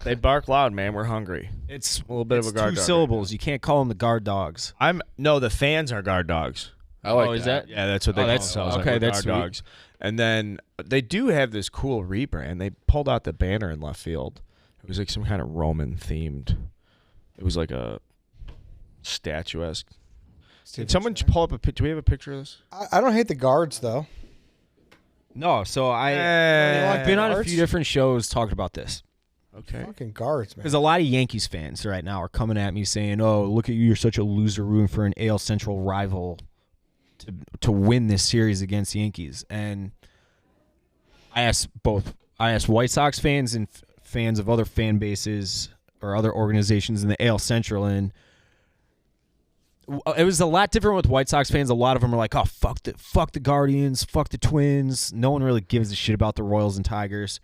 they bark loud, man. We're hungry. It's A little bit of a guard 2 dog. syllables. You can't call them the guard dogs. The fans are guard dogs. I like is that. Yeah, that's what they call that's- themselves. okay, We're that's guard sweet. dogs. And then they do have this cool rebrand. They pulled out the banner in left field. It was like some kind of Roman themed. It was like a statuesque. Did someone pull up a picture? Do we have a picture of this? I don't hate the guards though. No, so I've been on a few different shows talking about this. Okay. Fucking guards, man. Because a lot of Yankees fans right now are coming at me saying, "Oh, look at you! You're such a loser rooting for an AL Central rival to win this series against the Yankees." And I asked White Sox fans and fans of other fan bases or other organizations in the AL Central, and it was a lot different with White Sox fans. A lot of them are like, "Oh, fuck the Guardians, fuck the Twins." No one really gives a shit about the Royals and Tigers.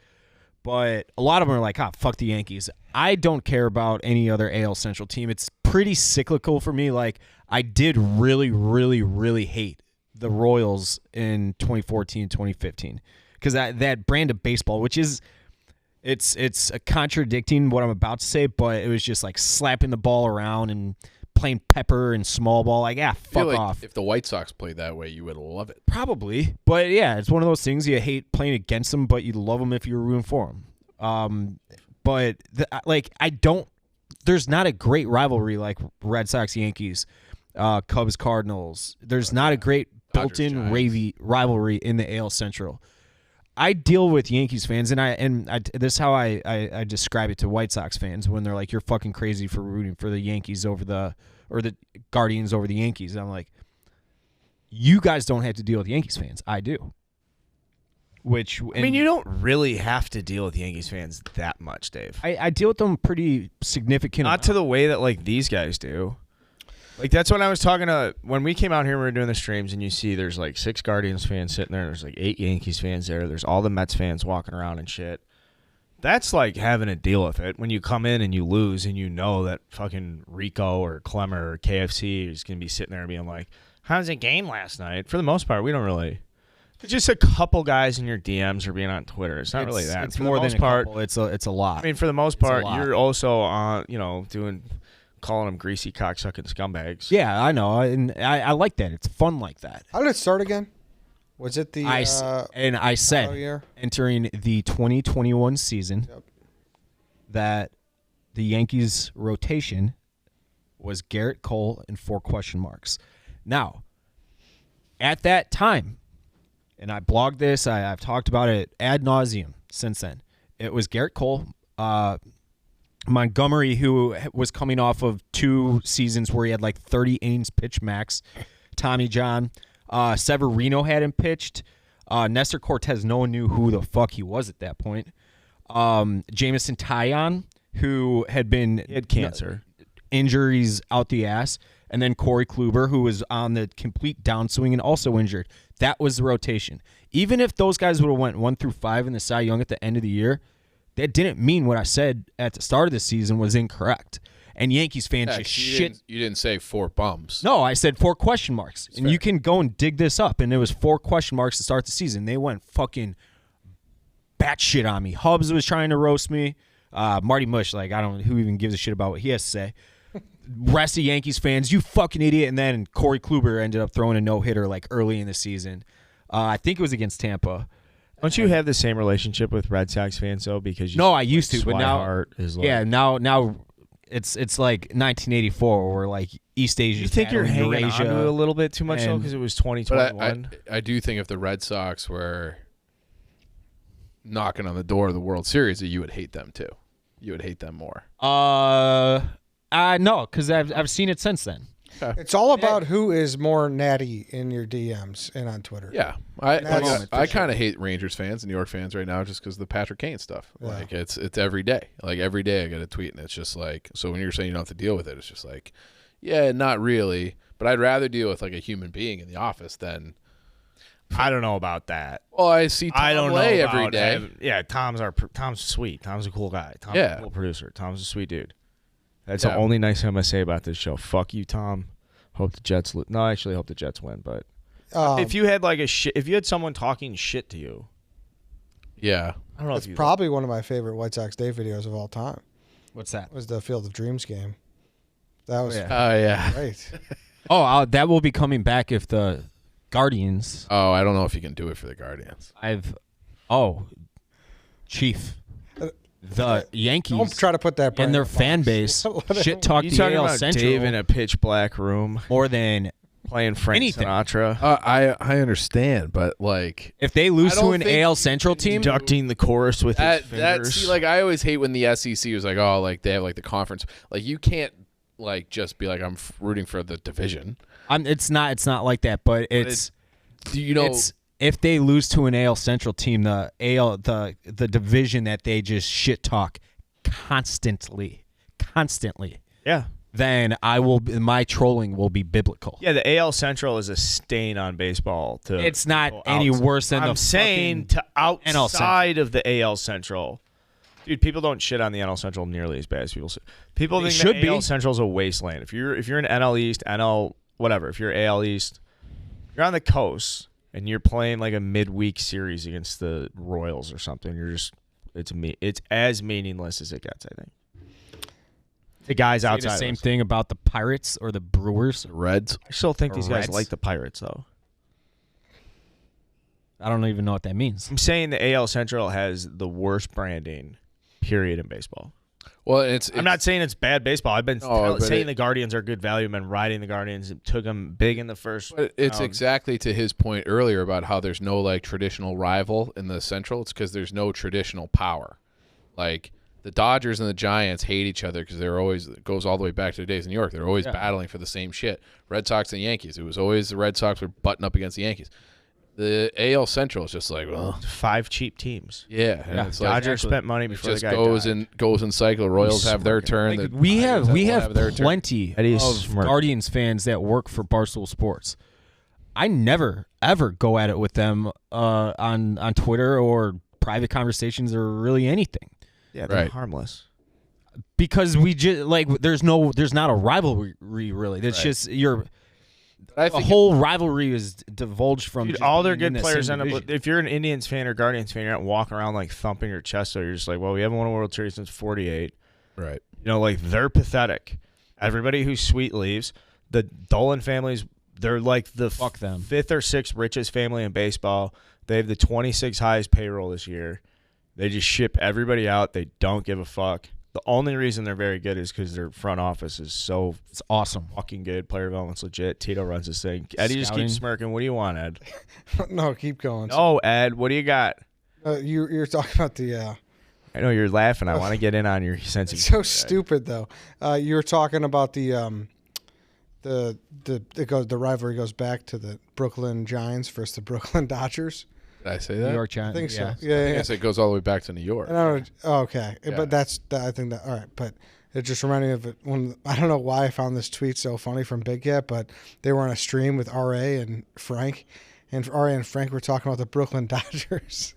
But a lot of them are like, fuck the Yankees. I don't care about any other AL Central team. It's pretty cyclical for me. Like, I did really, really, really hate the Royals in 2014, 2015. Because that brand of baseball, which is, it's contradicting what I'm about to say, but it was just like slapping the ball around and playing pepper and small ball. Like, I feel fuck like off. If the White Sox played that way, you would love it. Probably, but yeah, it's one of those things you hate playing against them, but you love them if you're rooting for them. But I don't. There's not a great rivalry like Red Sox Yankees, Cubs Cardinals. There's not a great built-in rivalry in the AL Central. I deal with Yankees fans, and this is how I describe it to White Sox fans when they're like, "You're fucking crazy for rooting for the Yankees or the Guardians over the Yankees." And I'm like, you guys don't have to deal with Yankees fans. I do. You don't really have to deal with Yankees fans that much, Dave. I deal with them pretty significant. Not to the way that like these guys do. Like that's when I was talking to when we came out here. We were doing the streams, and you see there's like 6 Guardians fans sitting there. There's like 8 Yankees fans there. There's all the Mets fans walking around and shit. That's like having to deal with it when you come in and you lose, and you know that fucking Rico or Clemmer or KFC is gonna be sitting there being like, "How's the game last night?" For the most part, we don't really. It's just a couple guys in your DMs or being on Twitter. It's not really that. It's more than a couple. It's a lot. I mean, for the most part, you're also on, calling them greasy cocksucking scumbags. Yeah, I know, and I like that. It's fun like that. How did it start again? Was it the I said year? entering the 2021 season that the Yankees rotation was Garrett Cole and 4 question marks. Now, at that time, and I blogged this, I've talked about it ad nauseum since then. It was Garrett Cole, Montgomery, who was coming off of 2 seasons where he had like 30 innings pitched max. Tommy John. Severino hadn't pitched. Nestor Cortez, no one knew who the fuck he was at that point. Jamison Taillon, who he had cancer. Injuries out the ass. And then Corey Kluber, who was on the complete downswing and also injured. That was the rotation. Even if those guys would have went 1 through 5 in the Cy Young at the end of the year, that didn't mean what I said at the start of the season was incorrect. And Yankees fans just shit. You didn't say 4 bums. No, I said 4 question marks. And you can go and dig this up. And it was 4 question marks to start the season. They went fucking batshit on me. Hubbs was trying to roast me. Marty Mush, I don't know who even gives a shit about what he has to say. Rest of Yankees fans, you fucking idiot. And then Corey Kluber ended up throwing a no-hitter early in the season. I think it was against Tampa. Don't you have the same relationship with Red Sox fans though? Because I used to, but now Swihart is now it's like 1984 where East Asia. You think you're hanging on to it a little bit too much though, because it was 2021. But I do think if the Red Sox were knocking on the door of the World Series, that you would hate them too. You would hate them more. No, because I've seen it since then. It's all about who is more natty in your DMs and on Twitter. Yeah, I kind of hate Rangers fans and New York fans right now just because of the Patrick Kane stuff. Yeah. Like it's every day. Like every day I get a tweet and it's just like, so when you're saying you don't have to deal with it, it's just like, yeah, not really. But I'd rather deal with like a human being in the office than. I don't know about that. Well, I see Tom I don't Lay know every about day. yeah, Tom's sweet. Tom's a cool guy. Tom's a cool producer. Tom's a sweet dude. That's the only nice thing I'm gonna say about this show. Fuck you, Tom. Hope the Jets. No, I actually hope the Jets win. But if you had like if you had someone talking shit to you, yeah, I don't know. It's probably one of my favorite White Sox Dave videos of all time. What's that? Was the Field of Dreams game. That was great. That will be coming back if the Guardians. Oh, I don't know if you can do it for the Guardians. Chief. The Yankees. Don't try to put that and their fan base shit talk you the talking AL about Central Dave in a pitch black room more than playing Frank Sinatra, I understand, but like if they lose to an AL Central team, conducting the chorus with his fingers. See, like I always hate when the SEC was like, oh, like they have like the conference. Like you can't like just be like I'm rooting for the division. It's not like that, but it's if they lose to an AL Central team, the division that they just shit talk constantly, Yeah. then my trolling will be biblical. Yeah, the AL Central is a stain on baseball. It's not any worse than I'm saying to outside of the AL Central. Dude, people don't shit on the NL Central nearly as bad as people say. People think the AL Central is a wasteland. If you're an NL East, NL whatever, if you're AL East, you're on the coast and you're playing like a midweek series against the Royals or something. It's as meaningless as it gets, I think. The guys outside. The same thing about the Pirates or the Brewers, Reds. I still think these guys Reds. like the Pirates though. I don't even know what that means. I'm saying the AL Central has the worst branding, period, in baseball. Well, I'm not saying it's bad baseball. I've been saying the Guardians are good value. I've been riding the Guardians. It took them big in the first. But it's exactly to his point earlier about how there's no like traditional rival in the Central. It's because there's no traditional power. Like the Dodgers and the Giants hate each other because it goes all the way back to the days in New York. They're always battling for the same shit. Red Sox and Yankees. It was always the Red Sox were butting up against the Yankees. The AL Central is just like, well, 5 cheap teams. Yeah, and it's like, Dodgers spent money before just the guy goes in cycle. Royals have their turn. Like, we have plenty of smart. Guardians fans that work for Barstool Sports. I never ever go at it with them on Twitter or private conversations or really anything. Yeah, they're harmless. Because we just like there's not a rivalry really. It's just the whole rivalry is divulged from all their good players end up. If you're an Indians fan or Guardians fan, you're not walking around like thumping your chest. So you're just like, well, we haven't won a World Series since '48. Right. Like they're pathetic. Everybody who's sweet leaves. The Dolan families, they're like the 5th or 6th richest family in baseball. They have the 26th highest payroll this year. They just ship everybody out. They don't give a fuck. The only reason they're very good is because their front office is it's awesome, fucking good. Player development's legit. Tito runs this thing. Eddie just keeps smirking. What do you want, Ed? No, keep going. Oh, Ed, what do you got? You're talking about the. I know you're laughing. I want to get in on your sense of. It's so stupid though. You were talking about the rivalry goes back to the Brooklyn Giants versus the Brooklyn Dodgers. Did I say that? New York Giants. I think so. I guess it goes all the way back to New York. Okay, Yeah. but I think that all right. But it just reminded me of it when I don't know why I found this tweet so funny from Big Cat, but they were on a stream with RA and Frank, and RA and Frank were talking about the Brooklyn Dodgers.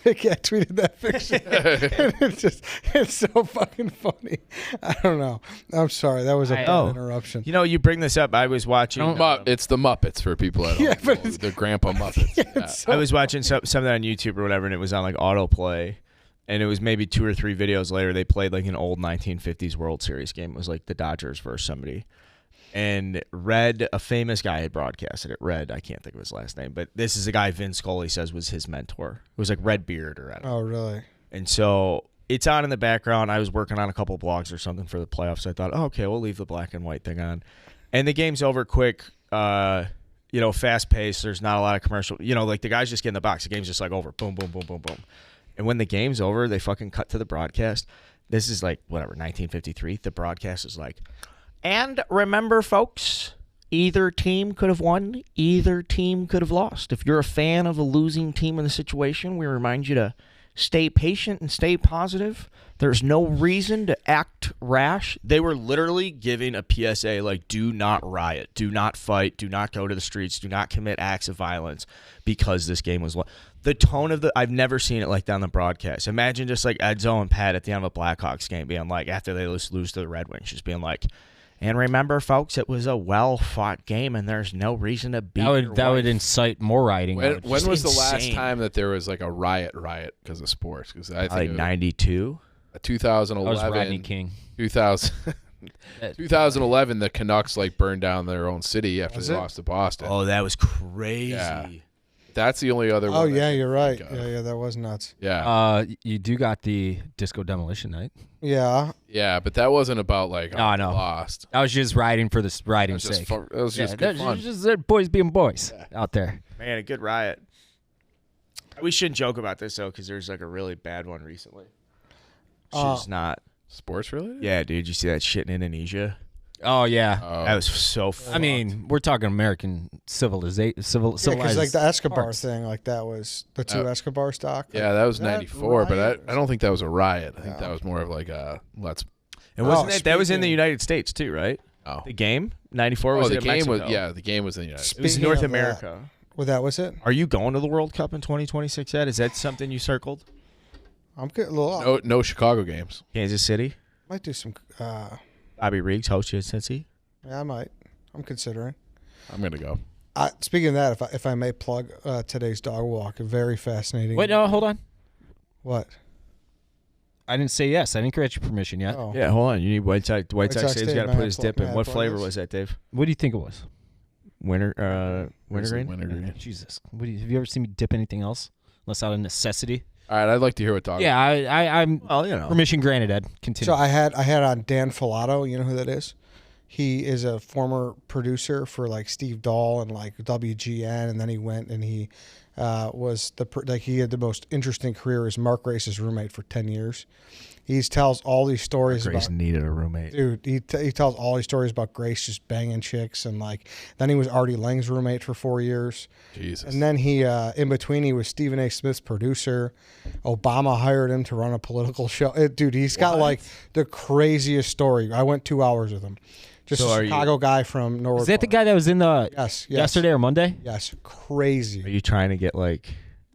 Big Cat tweeted that picture. And it's so fucking funny. I don't know. I'm sorry. That was a bad interruption. You bring this up. I was watching. It's the Muppets for people at home. but the Grandpa Muppets. I was watching something on YouTube or whatever, and it was on like autoplay. And it was maybe 2 or 3 videos later, they played like an old 1950s World Series game. It was like the Dodgers versus somebody. And Red, a famous guy, had broadcasted it. Red, I can't think of his last name, but this is a guy Vin Scully says was his mentor. It was like Red Beard or I don't know. Oh, really? And so it's on in the background. I was working on a couple blogs or something for the playoffs. So I thought, okay, we'll leave the black and white thing on. And the game's over quick, fast paced. There's not a lot of commercial. Like the guys just get in the box. The game's just like over. Boom, boom, boom, boom, boom. And when the game's over, they fucking cut to the broadcast. This is like, 1953. The broadcast is like, And remember, folks, either team could have won, either team could have lost. If you're a fan of a losing team in the situation, we remind you to stay patient and stay positive. There's no reason to act rash. They were literally giving a PSA like, do not riot, do not fight, do not go to the streets, do not commit acts of violence because this game was the tone of I've never seen it like that on the broadcast. Imagine just like Edzo and Pat at the end of a Blackhawks game being like, after they lose to the Red Wings, just being like, and remember, folks, it was a well-fought game, and there's no reason to beat That would incite more rioting. When was the last insane. time that there was like a riot because of sports? Because I think like 92. 2011. That was Rodney King. 2011, the Canucks like burned down their own city after they lost to Boston. Oh, that was crazy. Yeah. That's the only other one. Oh, I yeah, can you're right. think of. Yeah, that was nuts. Yeah. You do got the disco demolition night. Yeah. Yeah, but that wasn't about like No, no. lost. I was just riding for the riding's It was just sake. fun. It was just good fun. Just boys being boys out there. Man, a good riot. We shouldn't joke about this, though, because there's like a really bad one recently. She's not. Sports related? Yeah, dude, you see that shit in Indonesia? Oh yeah. That was so I mean, we're talking American civilization. Yeah, because Civilized like the Escobar parts. thing, like that was the two Escobar stock. Yeah, that was Is that 94, but riot? I don't think that was a riot. I think that was more of like a let's. And wasn't that was in speaking- the United States too, right? Oh, The game 94 was the in game Mexico. was the game was in the United States. It was Speaking North of America. Well, that was it. Are you going to the World Cup in 2026 yet? Is that something you circled? I'm getting a little. No Chicago games. Kansas City. Might do some. Bobby Riggs hosts you at Cincy. Yeah, I might. I'm considering. I'm gonna go. Speaking of that, if I may plug today's dog walk, a very fascinating. Wait, no, hold on. What? I didn't say yes. I didn't grant you permission yet. Oh. Yeah, hold on. You need White Sox. White Sox Dave's Dave, got to may I put his plug- dip may in. I What plug flavor this? was that, Dave? What do you think it was? Winter green. Jesus. Have you ever seen me dip anything else? Unless out of necessity. All right, I'd like to hear what dog. Yeah, I'm. Well, you know. Permission granted, Ed. Continue. So I had on Dan Falato. You know who that is? He is a former producer for like Steve Dahl and like WGN, and then he went and he was he had the most interesting career as Mark Grace's roommate for 10 years. He tells all these stories Grace about. needed a roommate. Dude, he tells all these stories about Grace just banging chicks, and like then he was Artie Lang's roommate for 4 years, Jesus. and then he in between he was Stephen A. Smith's producer. Obama hired him to run a political show. Dude, he's got like the craziest story. I went 2 hours with him. Just So a are you- Chicago guy from Norwood. Is that the Park. guy that was in the Yes. yesterday or Monday? Yes, crazy. Are you trying to get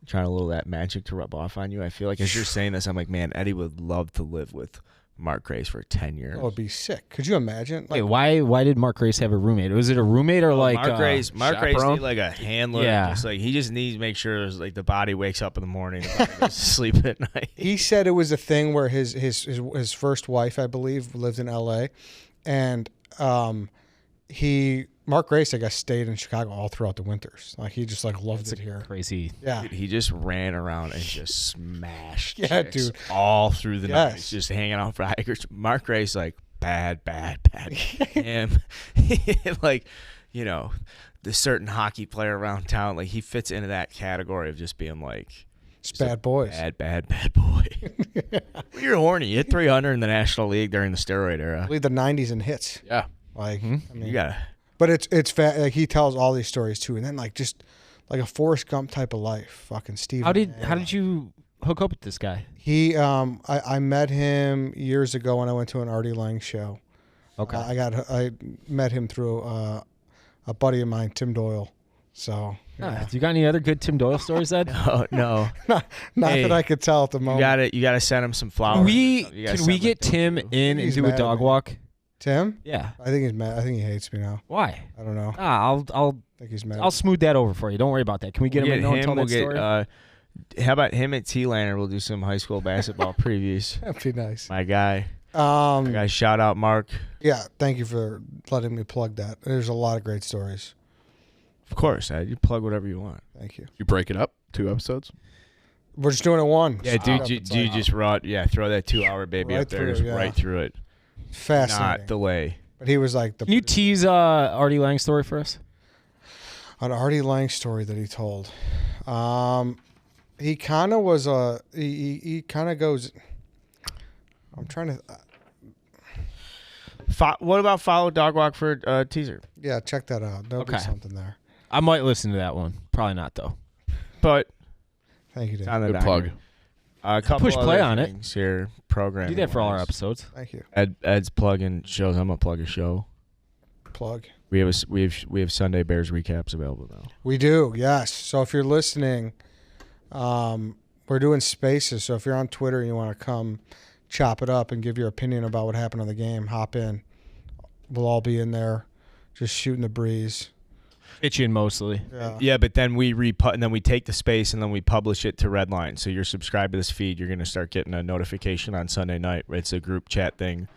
trying a little of that magic to rub off on you? I feel like as you're saying this, I'm like, man, Eddie would love to live with Mark Grace for 10 years. That would be sick. Could you imagine? Wait, why did Mark Grace have a roommate? Was it a roommate or like Mark Grace chaperone? need like a handler. Yeah. He just needs to make sure there's, like the body wakes up in the morning and goes to sleep at night. He said it was a thing where his first wife, I believe, lived in L.A. and Mark Grace, I guess, stayed in Chicago all throughout the winters. Like he just like loved it here. crazy? Yeah. Dude, he just ran around and just smashed Yeah, chicks dude. all through the night, Yes. just hanging out for hikers. Mark Grace, like bad. Him, like, the certain hockey player around town, like he fits into that category of just being like It's bad boys. bad boy. You're horny. You hit 300 in the National League during the steroid era. Lead the '90s in hits. Yeah. Like I mean, You gotta. but it's like he tells all these stories too, and then like just like a Forrest Gump type of life. Fucking Steve. How did you hook up with this guy? He I met him years ago when I went to an Artie Lang show. Okay. I met him through a buddy of mine, Tim Doyle. So You got any other good Tim Doyle stories, Ed? Oh no. not Hey, that I could tell at the You moment. gotta send him some flowers. Can You gotta we send get him Tim thank you. in and He's do a mad at dog me. walk? Tim? Yeah. I think he's mad. I think he hates me now. Why? I don't know. I'll I think he's mad. I'll smooth that over for you. Don't worry about that. Can we get him in and tell that story? How about him at T-Liner? We'll do some high school basketball previews. That'd be nice. My guy. Shout out Mark. Yeah, thank you for letting me plug that. There's a lot of great stories. Of course, you plug whatever you want. Thank you. You break it up 2 episodes. We're just doing it one. Yeah, dude, you just throw that 2-hour baby Right up there, through, just yeah. right through it. Fascinating. Not delay. But he was like Can you tease Artie Lang's story for us? an Artie Lang story that he told. He kind of was he kind of goes. I'm trying to. What about follow Dog Walk for teaser? Yeah, check that out. There'll be Okay. something there. I might listen to that one. Probably not though. But Thank you, it's Dave. on the Good docket. plug. A couple Push play other on it. things here. Program. Do that for all our episodes. Thank you. Ed's plugging shows. I'm gonna plug a show. Plug. We have Sunday Bears recaps available now. We do, yes. So if you're listening, we're doing spaces. So if you're on Twitter and you want to come chop it up and give your opinion about what happened in the game, hop in. We'll all be in there, just shooting the breeze. Itching mostly. Yeah, but then we and then we take the space and then we publish it to Redline. So you're subscribed to this feed. You're gonna start getting a notification on Sunday night. It's a group chat thing.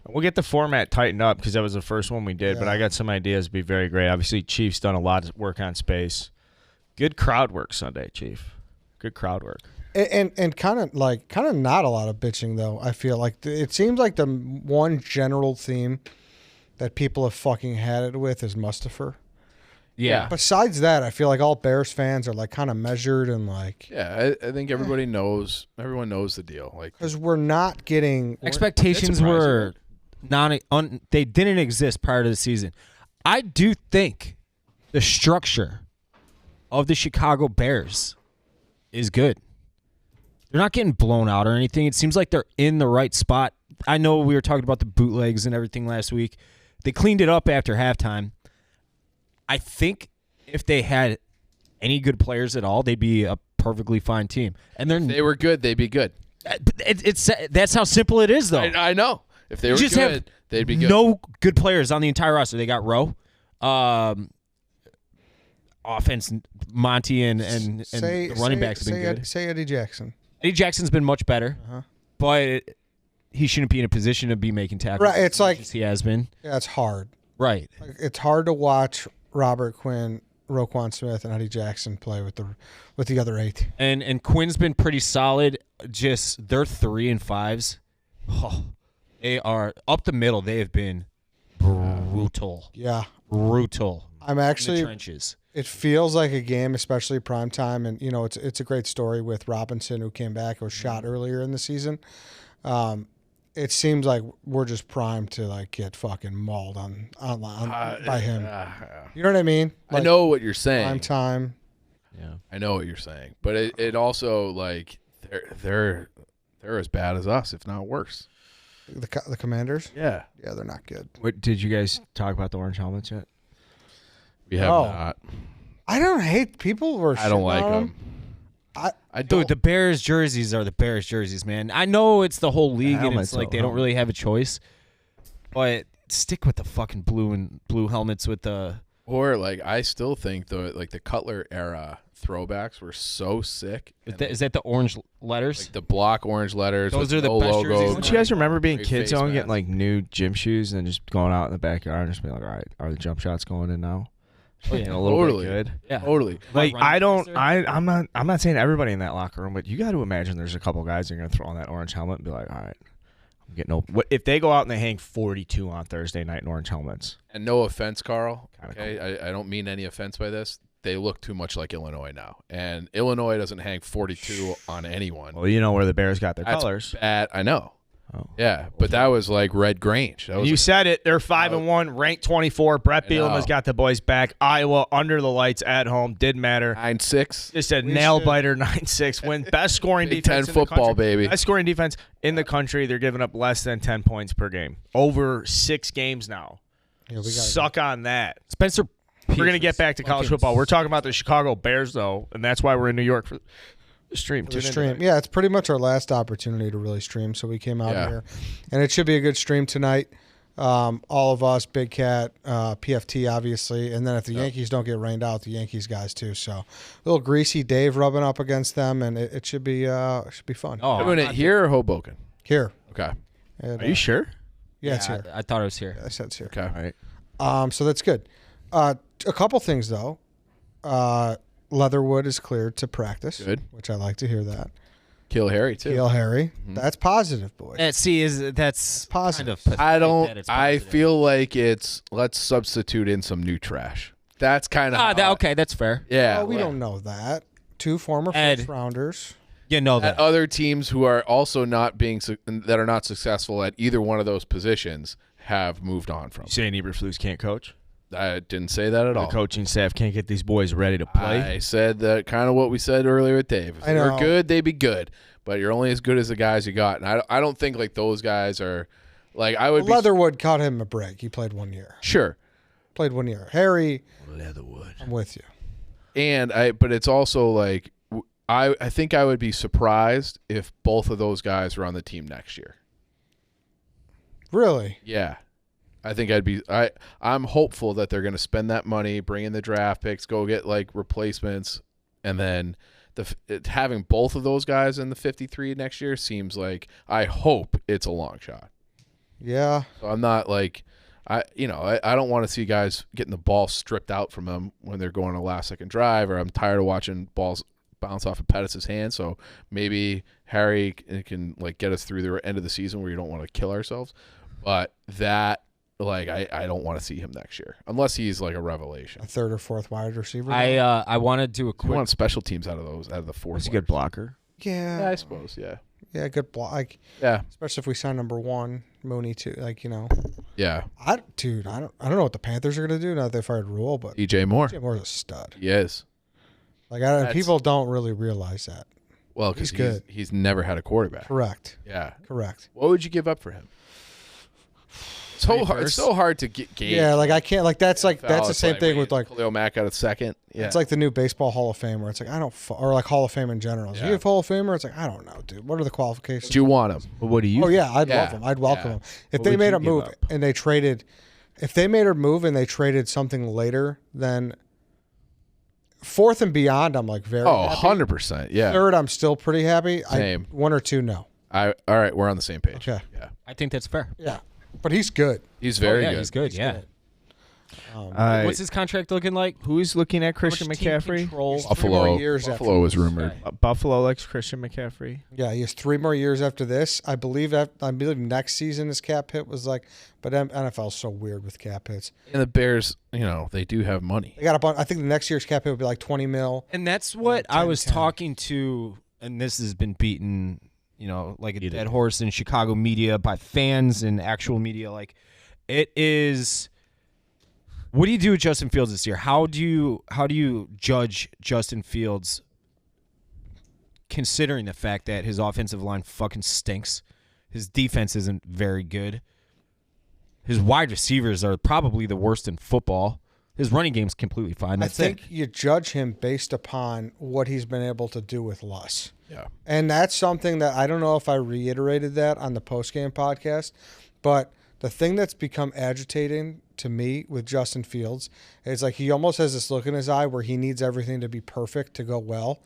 We'll get the format tightened up because that was the first one we did. But Yeah. I got some ideas to be very great. Obviously, Chief's done a lot of work on space. Good crowd work Sunday, Chief. Good crowd work. And kind of not a lot of bitching though. I feel like it seems like the one general theme that people have fucking had it with is Mustafa. Yeah. Besides that, I feel like all Bears fans are like kind of measured and like Yeah, I think everybody knows. Everyone knows the deal. Like, because we're not getting Expectations It's were they didn't exist prior to the season. I do think the structure of the Chicago Bears is good. They're not getting blown out or anything. It seems like they're in the right spot. I know we were talking about the bootlegs and everything last week. They cleaned it up after halftime. I think if they had any good players at all, they'd be a perfectly fine team. And if they were good, they'd be good. that's how simple it is, though. I know. If they were just have good, they'd be good. No good players on the entire roster. They got Rowe, offense, Monty, and the running backs have been good. Say Eddie Jackson. Eddie Jackson's been much better, but he shouldn't be in a position to be making tackles. Right, it's as much like- as he has been. Yeah, it's hard. Right. Like, it's hard to watch Robert Quinn, Roquan Smith, and Eddie Jackson play with the other 8. And Quinn's been pretty solid. Just their 3 and 5s. Oh, they are up the middle. They have been brutal. Yeah, Brutal. I'm In actually. the trenches. It feels like a game, especially prime time, and you know it's a great story with Robinson who came back. It was shot earlier in the season. It seems like we're just primed to like get fucking mauled on by him. You know what I mean? I Like, know what you're saying. prime time. Yeah. I know what you're saying, but it also like they're as bad as us, if not worse. The Commanders. Yeah, Yeah, they're not good. What did you guys talk about the orange helmets yet? we have Oh. not. I don't hate people. Were I don't shitting like on them. I don't. Dude, the Bears jerseys are the Bears jerseys, man. I know it's the whole league, and helmets, it's like though, they don't really have a choice. But stick with the fucking blue helmets with the. Or like I still think the Cutler era throwbacks were so sick. Is that the orange letters? Like the block orange letters. Those with are the no best logo. jerseys. Don't you guys remember being Great kids face though and mask. getting like new gym shoes and then just going out in the backyard and just being like, all right, are the jump shots going in now? Oh, Looking yeah. a little Totally. bit good. Yeah. Totally. Like running I don't, backs there? I'm not saying everybody in that locker room, but you got to imagine there's a couple guys that are gonna throw on that orange helmet and be like, all right, I'm getting open. What if they go out and they hang 42 on Thursday night in orange helmets? And no offense, Carl. Kinda Okay, I don't mean any offense by this. They look too much like Illinois now, and Illinois doesn't hang 42 on anyone. Well, you know where the Bears got their That's colors. bad. I know. Oh. Yeah, but that was like Red Grange. That was You like- said it. They're 5-1, ranked 24. Brett I know. Bielema's got the boys back. Iowa under the lights at home. Didn't matter. 9-6. Just a We nail should- biter 9-6 win. Best scoring Big defense 10 in the football, country. baby. Best scoring defense in the country. They're giving up less than 10 points per game. Over 6 games now. Yeah, we gotta Suck on that. Spencer. We're going to get back to college football. We're talking about the Chicago Bears, though, and that's why we're in New York for the stream. the Tune in stream. tonight. Yeah, it's pretty much our last opportunity to really stream. So we came out Yeah. here, and it should be a good stream tonight. All of us, Big Cat, PFT, obviously, and then if the Yankees don't get rained out, the Yankees guys too. So a little greasy Dave rubbing up against them, and it should be fun. Oh, Doing it here or Hoboken? Here, Okay. and, Are you sure? yeah, it's here. I thought it was here. I said it's here. Okay. All right. So that's good. A couple things though. Leatherwood is cleared to practice, Good. which I like to hear that. Kill Harry too. Hail Harry, that's positive, boys. That's Positive. kind of I pathetic don't. that it's I positive. feel like it's let's substitute in some new trash. That's kind of Okay, that's fair. Yeah. Oh, we like- don't know that. 2 former Ed. first rounders. You know That that. other teams who are also not being that are not successful at either one of those positions have moved on from. You saying Eberflus can't coach? I didn't say that at The all. coaching staff can't get these boys ready to play. I said that kind of what we said earlier with Dave. If I they're know. good, they be good. But you're only as good as the guys you got. And I don't think like those guys are like I would be Leatherwood caught him a break. He played 1 year. sure. Played 1 year. Harry, Leatherwood. I'm with you. But it's also like I think I would be surprised if both of those guys were on the team next year. Really? Yeah. I think I'm hopeful that they're going to spend that money, bring in the draft picks, go get like replacements, and then having both of those guys in the 53 next year seems like I hope it's a long shot. Yeah. So I'm not like I don't want to see guys getting the ball stripped out from them when they're going a last second drive, or I'm tired of watching balls bounce off of Pettis' hand. So maybe Harry can like get us through the end of the season where you don't want to kill ourselves. But that like I don't want to see him next year unless he's like a revelation. A third or fourth wide receiver. I want to do a We quick. want special teams out of the fourth. He's a good blocker. Yeah, Yeah. I suppose. Yeah. Yeah, good block. Like, Yeah. especially if we sign number 1, Mooney too. Like, you know, Yeah. I don't know what the Panthers are gonna do now that they fired Rule, but DJ Moore. Jim Moore's a stud. He is. Like, That's- people don't really realize that. Well, because He's good. He's never had a quarterback. Correct. Yeah. Correct. What would you give up for him? It's so hard to get gauge. Yeah, like I can't. Like that's the It's same thing with like Khalil Mack out of second. Yeah. it's like the new baseball Hall of Fame where it's like I don't or like Hall of Fame in general. Is he Yeah. a Hall of Famer? It's like I don't know, dude. What are the qualifications? Do you want him? But what do you? Oh yeah, I'd Yeah. love him. I'd welcome Yeah. him. If What they would made you a give move up? and they traded, if they made a move and they traded something later, then fourth and beyond, I'm like very. Oh, happy. 100%. Yeah. Third, I'm still pretty happy. Same. 1 or 2, no. All right, we're on the same page. Okay. Yeah. I think that's fair. Yeah, but he's good. He's very yeah, good. He's good. Yeah. good. What's his contract looking like? Who's looking at Christian How much team McCaffrey? control? He's 3 more years Buffalo after was this. rumored. Buffalo likes Christian McCaffrey. Yeah, he has 3 more years after this. I believe next season his cap hit was like, but NFL's so weird with cap hits. And the Bears, they do have money. They got a bunch. I think the next year's cap hit would be like 20 mil. And that's what I 10, was 10. talking to, and this has been beaten, like a Beat it. dead horse in Chicago media by fans and actual media. Like, it is. What do you do with Justin Fields this year? How do you judge Justin Fields, considering the fact that his offensive line fucking stinks, his defense isn't very good, his wide receivers are probably the worst in football. His running game's completely fine. That's I think it. you judge him based upon what he's been able to do with less. Yeah. And that's something that I don't know if I reiterated that on the postgame podcast, but the thing that's become agitating to me with Justin Fields is like he almost has this look in his eye where he needs everything to be perfect to go well.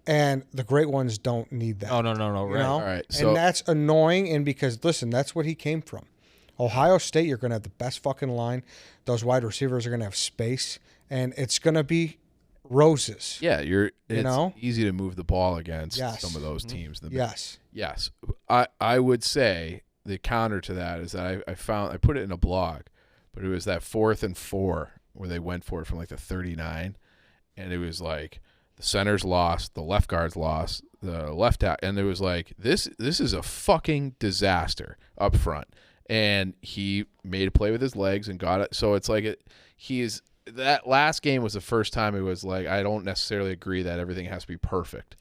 And the great ones don't need that. Oh, no, You right. know? All right, so- and that's annoying. And because, listen, that's what he came from. Ohio State, you're going to have the best fucking line. Those wide receivers are going to have space. And it's going to be roses. Yeah, it's know? easy to move the ball against Yes. some of those teams. Yes. Yes. I would say the counter to that is that I put it in a blog, but it was that 4th and 4 where they went for it from like the 39, and it was like the center's lost, the left guard's lost, the left out, and it was like this is a fucking disaster up front. And he made a play with his legs and got it. So it's like that last game was the first time it was like I don't necessarily agree that everything has to be perfect.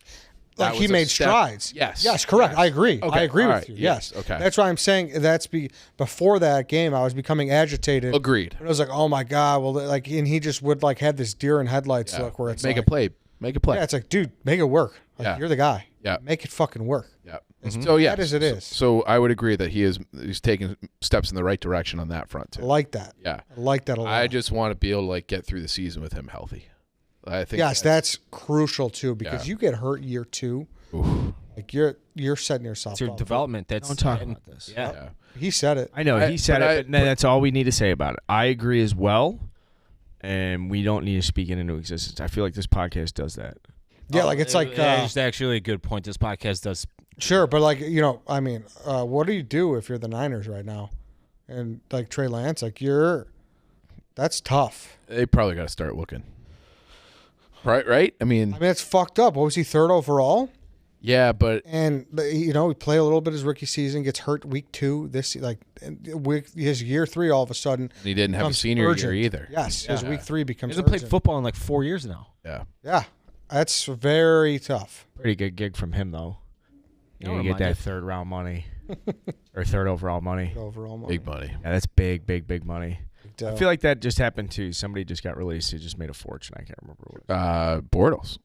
Like That he was a made step- strides. Yes. Yes, correct. Yes. I agree. Okay. I agree All with right. you. Yes. Yes. Okay. That's why I'm saying before that game, I was becoming agitated. Agreed. And I was like, oh my God. Well, like, and he just would like have this deer in headlights Yeah. look where it's make like, a play. Make a play. Yeah, it's like, dude, make it work. Like, Yeah. You're the guy. Yeah. Make it fucking work. Yeah. As So yeah, bad as it is. So I would agree that he's taking steps in the right direction on that front I too. like that. Yeah. I like that a lot. I just want to be able to like get through the season with him healthy. I think yes, that's crucial too because Yeah. you get hurt year 2. Oof. Like you're setting yourself It's your up. development. That's Don't talk about this. Yeah. Yeah. He said it. I know he said but it, but that's all we need to say about it. I agree as well, and we don't need to speak it into existence. I feel like this podcast does that. Yeah, like it's like it's actually a good point. This podcast does. sure, but like I mean, what do you do if you're the Niners right now, and like Trey Lance, like that's tough. They probably got to start looking. Right. I mean, I mean, it's fucked up. What was he, 3rd overall? Yeah, but And he played a little bit his rookie season, gets hurt week 2. His year 3 all of a sudden. he didn't have a becomes senior urgent. year either. Yes, his week 3 He becomes. hasn't played urgent. football in like 4 years now. Yeah. Yeah, that's very tough. Pretty good gig from him though. You You don't get mind that it. third round money or third overall money. Overall, money. Big money. Yeah, that's big money. Big dough. I feel like that just happened to somebody just got released. He just made a fortune. I can't remember what. Bortles.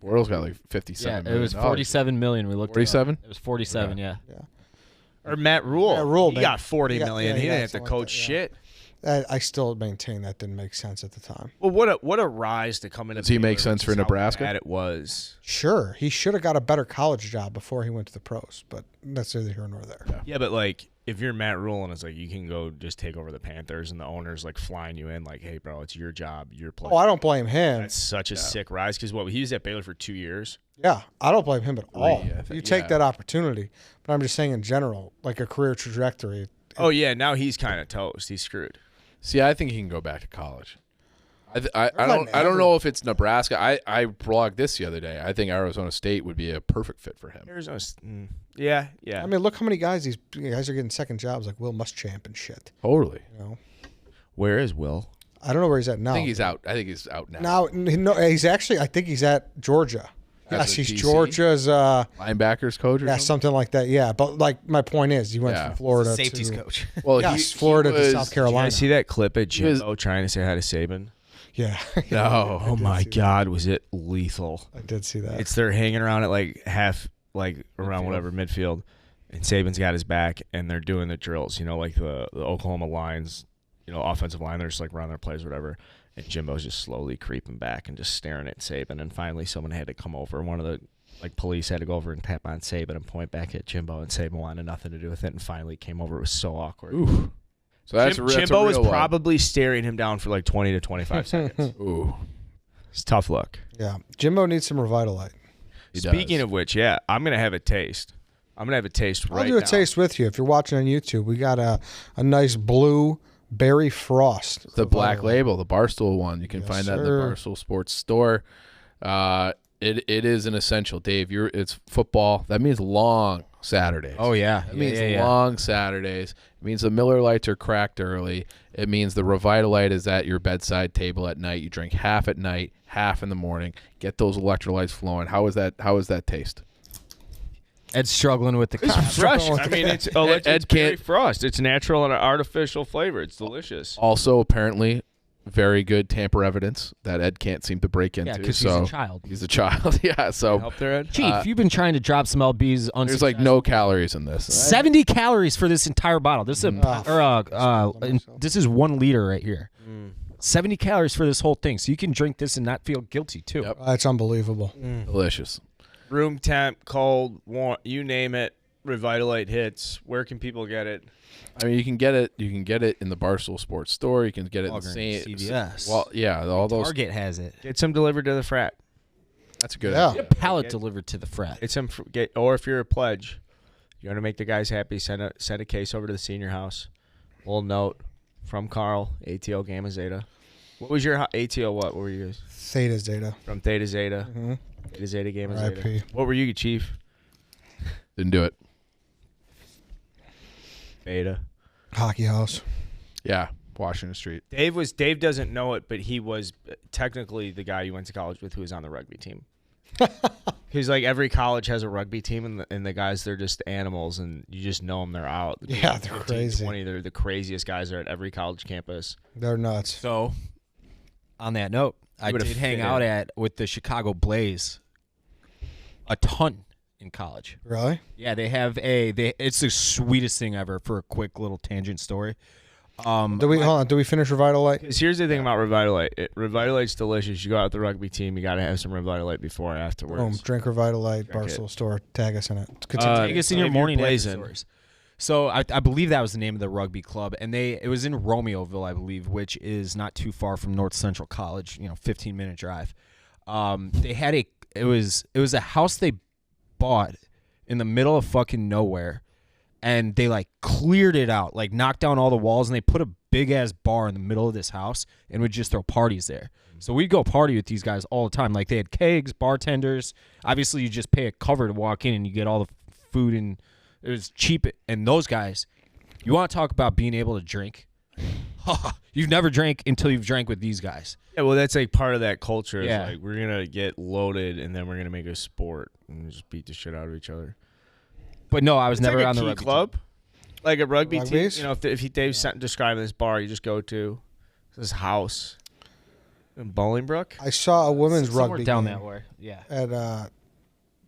Bortles got like 57 Yeah, it million was dollars. 47 million. We looked. 47? It was 47. Yeah. Or Matt Rule. Matt Rule, he man. got 40 He got- million. yeah, he he didn't got have to something coach like that, yeah. shit. I still maintain that didn't make sense at the time. Well, what a rise to come into. Does he make Baylor sense for versus how Nebraska? bad it was. Sure, he should have got a better college job before he went to the pros, but that's neither here nor there. Yeah, but like if you're Matt Rule and it's like you can go just take over the Panthers and the owner's like flying you in like, hey bro, it's your job, you're playing. Oh, I don't blame him. That's such a sick rise because he was at Baylor for 2 years. Yeah, I don't blame him at all. I think, You take yeah. that opportunity, but I'm just saying in general, like a career trajectory. Oh yeah, now he's kind of toast. He's screwed. See, I think he can go back to college. I not don't never. know if it's Nebraska. I blogged this the other day. I think Arizona State would be a perfect fit for him. Arizona's, yeah. I mean, look how many guys these guys are getting second jobs, like Will Muschamp and shit. Totally. Where is Will? I don't know where he's at now. I think he's out. I think he's out now. now. No, he's actually. I think he's at Georgia. As Yes, a he's DC? Georgia's. Linebackers coach or Yeah, something? something like that. Yeah, but like my point is, he went Yeah. from Florida Safeties to coach. Well, yes, he Florida was- to South Did Carolina. I see that clip of He was- Jimbo trying to say hi to Saban? Yeah. No. Oh my God, was it lethal? I did see that. They're hanging around at like half, like around whatever midfield, and Saban's got his back, and they're doing the drills. Like the Oklahoma Lions, offensive line. They're just like running their plays, or whatever. And Jimbo's just slowly creeping back and just staring at Saban. And finally, someone had to come over. One of the police had to go over and tap on Saban and point back at Jimbo, and Saban wanted nothing to do with it. And finally came over. It was so awkward. Ooh. So that's Jimbo was real one. probably staring him down for like 20 to 25 seconds. Ooh. It's a tough look. Yeah, Jimbo needs some Revitalite. He Speaking does. of which, yeah, I'm gonna have a taste. I'm gonna have a taste right I'll do a now. taste with you if you're watching on YouTube. We got a nice blue berry frost. The Black Revitalite. Label, the Barstool one. You can Yes, find that in the sir. Barstool Sports store. It is an essential, Dave. It's football. That means long Saturdays. Oh yeah. That means yeah. long Saturdays. It means the Miller Lights are cracked early. It means the Revitalite is at your bedside table at night. You drink half at night, half in the morning. Get those electrolytes flowing. How is that taste? Ed's struggling with the cap. Fresh. I mean, it's Ed it's can't- berry frost. It's natural and an artificial flavor. It's delicious. Also, apparently, very good tamper evidence that Ed can't seem to break into. Yeah, because so he's a child. He's a child. Yeah. So Help there, Ed? Chief, you've been trying to drop some LBs. there's like no calories in this. 70 calories for this entire bottle. This is this is 1 liter right here. 70 calories for this whole thing. So you can drink this and not feel guilty too. Yep. It's unbelievable. Delicious. Room temp, cold, warm, you name it. Revitalite hits. Where can people get it? I mean, you can get it. You can get it in the Barstool Sports store. You can get it in the Walgreens, same CVS. Well, yeah, all those. Target has it. Get some delivered to the frat. That's a good. Yeah. idea. Pallet delivered to the frat. Get some, or if you're a pledge, you want to make the guys happy. Send a case over to the senior house. Little note from Carl, ATO Gamma Zeta. What was your ATO? What were you guys? Theta Zeta. From Theta Zeta. Mm-hmm. Theta Zeta Gamma RIP. Zeta. What were you, Chief? Didn't do it. Beta. Hockey house. Yeah, Washington Street. Dave doesn't know it, but he was technically the guy you went to college with who was on the rugby team. Because like every college has a rugby team, and the guys, they're just animals, and you just know them. They're out. Yeah, they're 15, crazy. 20, they're the craziest guys are at every college campus. They're nuts. So, on that note, I would've did hang fit out in. with the Chicago Blaze a ton in college. Really? Yeah, they have it's the sweetest thing ever. For a quick little tangent story. Do we finish Revitalite? Because here's the thing about Revitalite. Revitalite's delicious. You go out with the rugby team, you got to have some Revitalite before or Boom. afterwards. Drink Revitalite. Drink Barstool it. store. Tag us in it. Continue. Take us in your if you're morning blazing. stories. So I believe that was the name of the rugby club, and it was in Romeoville, I believe, which is not too far from North Central College. 15-minute drive. They had it was a house they bought in the middle of fucking nowhere, and they like cleared it out, like knocked down all the walls, and they put a big ass bar in the middle of this house and would just throw parties there. So we'd go party with these guys all the time. Like they had kegs, bartenders. Obviously, you just pay a cover to walk in and you get all the food, and it was cheap. And those guys, you want to talk about being able to drink? You've never drank until you've drank with these guys. Yeah, well, that's like part of that culture. Is Yeah. like we're gonna get loaded and then we're gonna make a sport and just beat the shit out of each other. But no, I was It's never like a on the key rugby club, like a rugby team. Rugbies? You know, if Dave's describing this bar, you just go to this house in Bolingbrook. I saw a women's Somewhere rugby down game that way. Yeah. at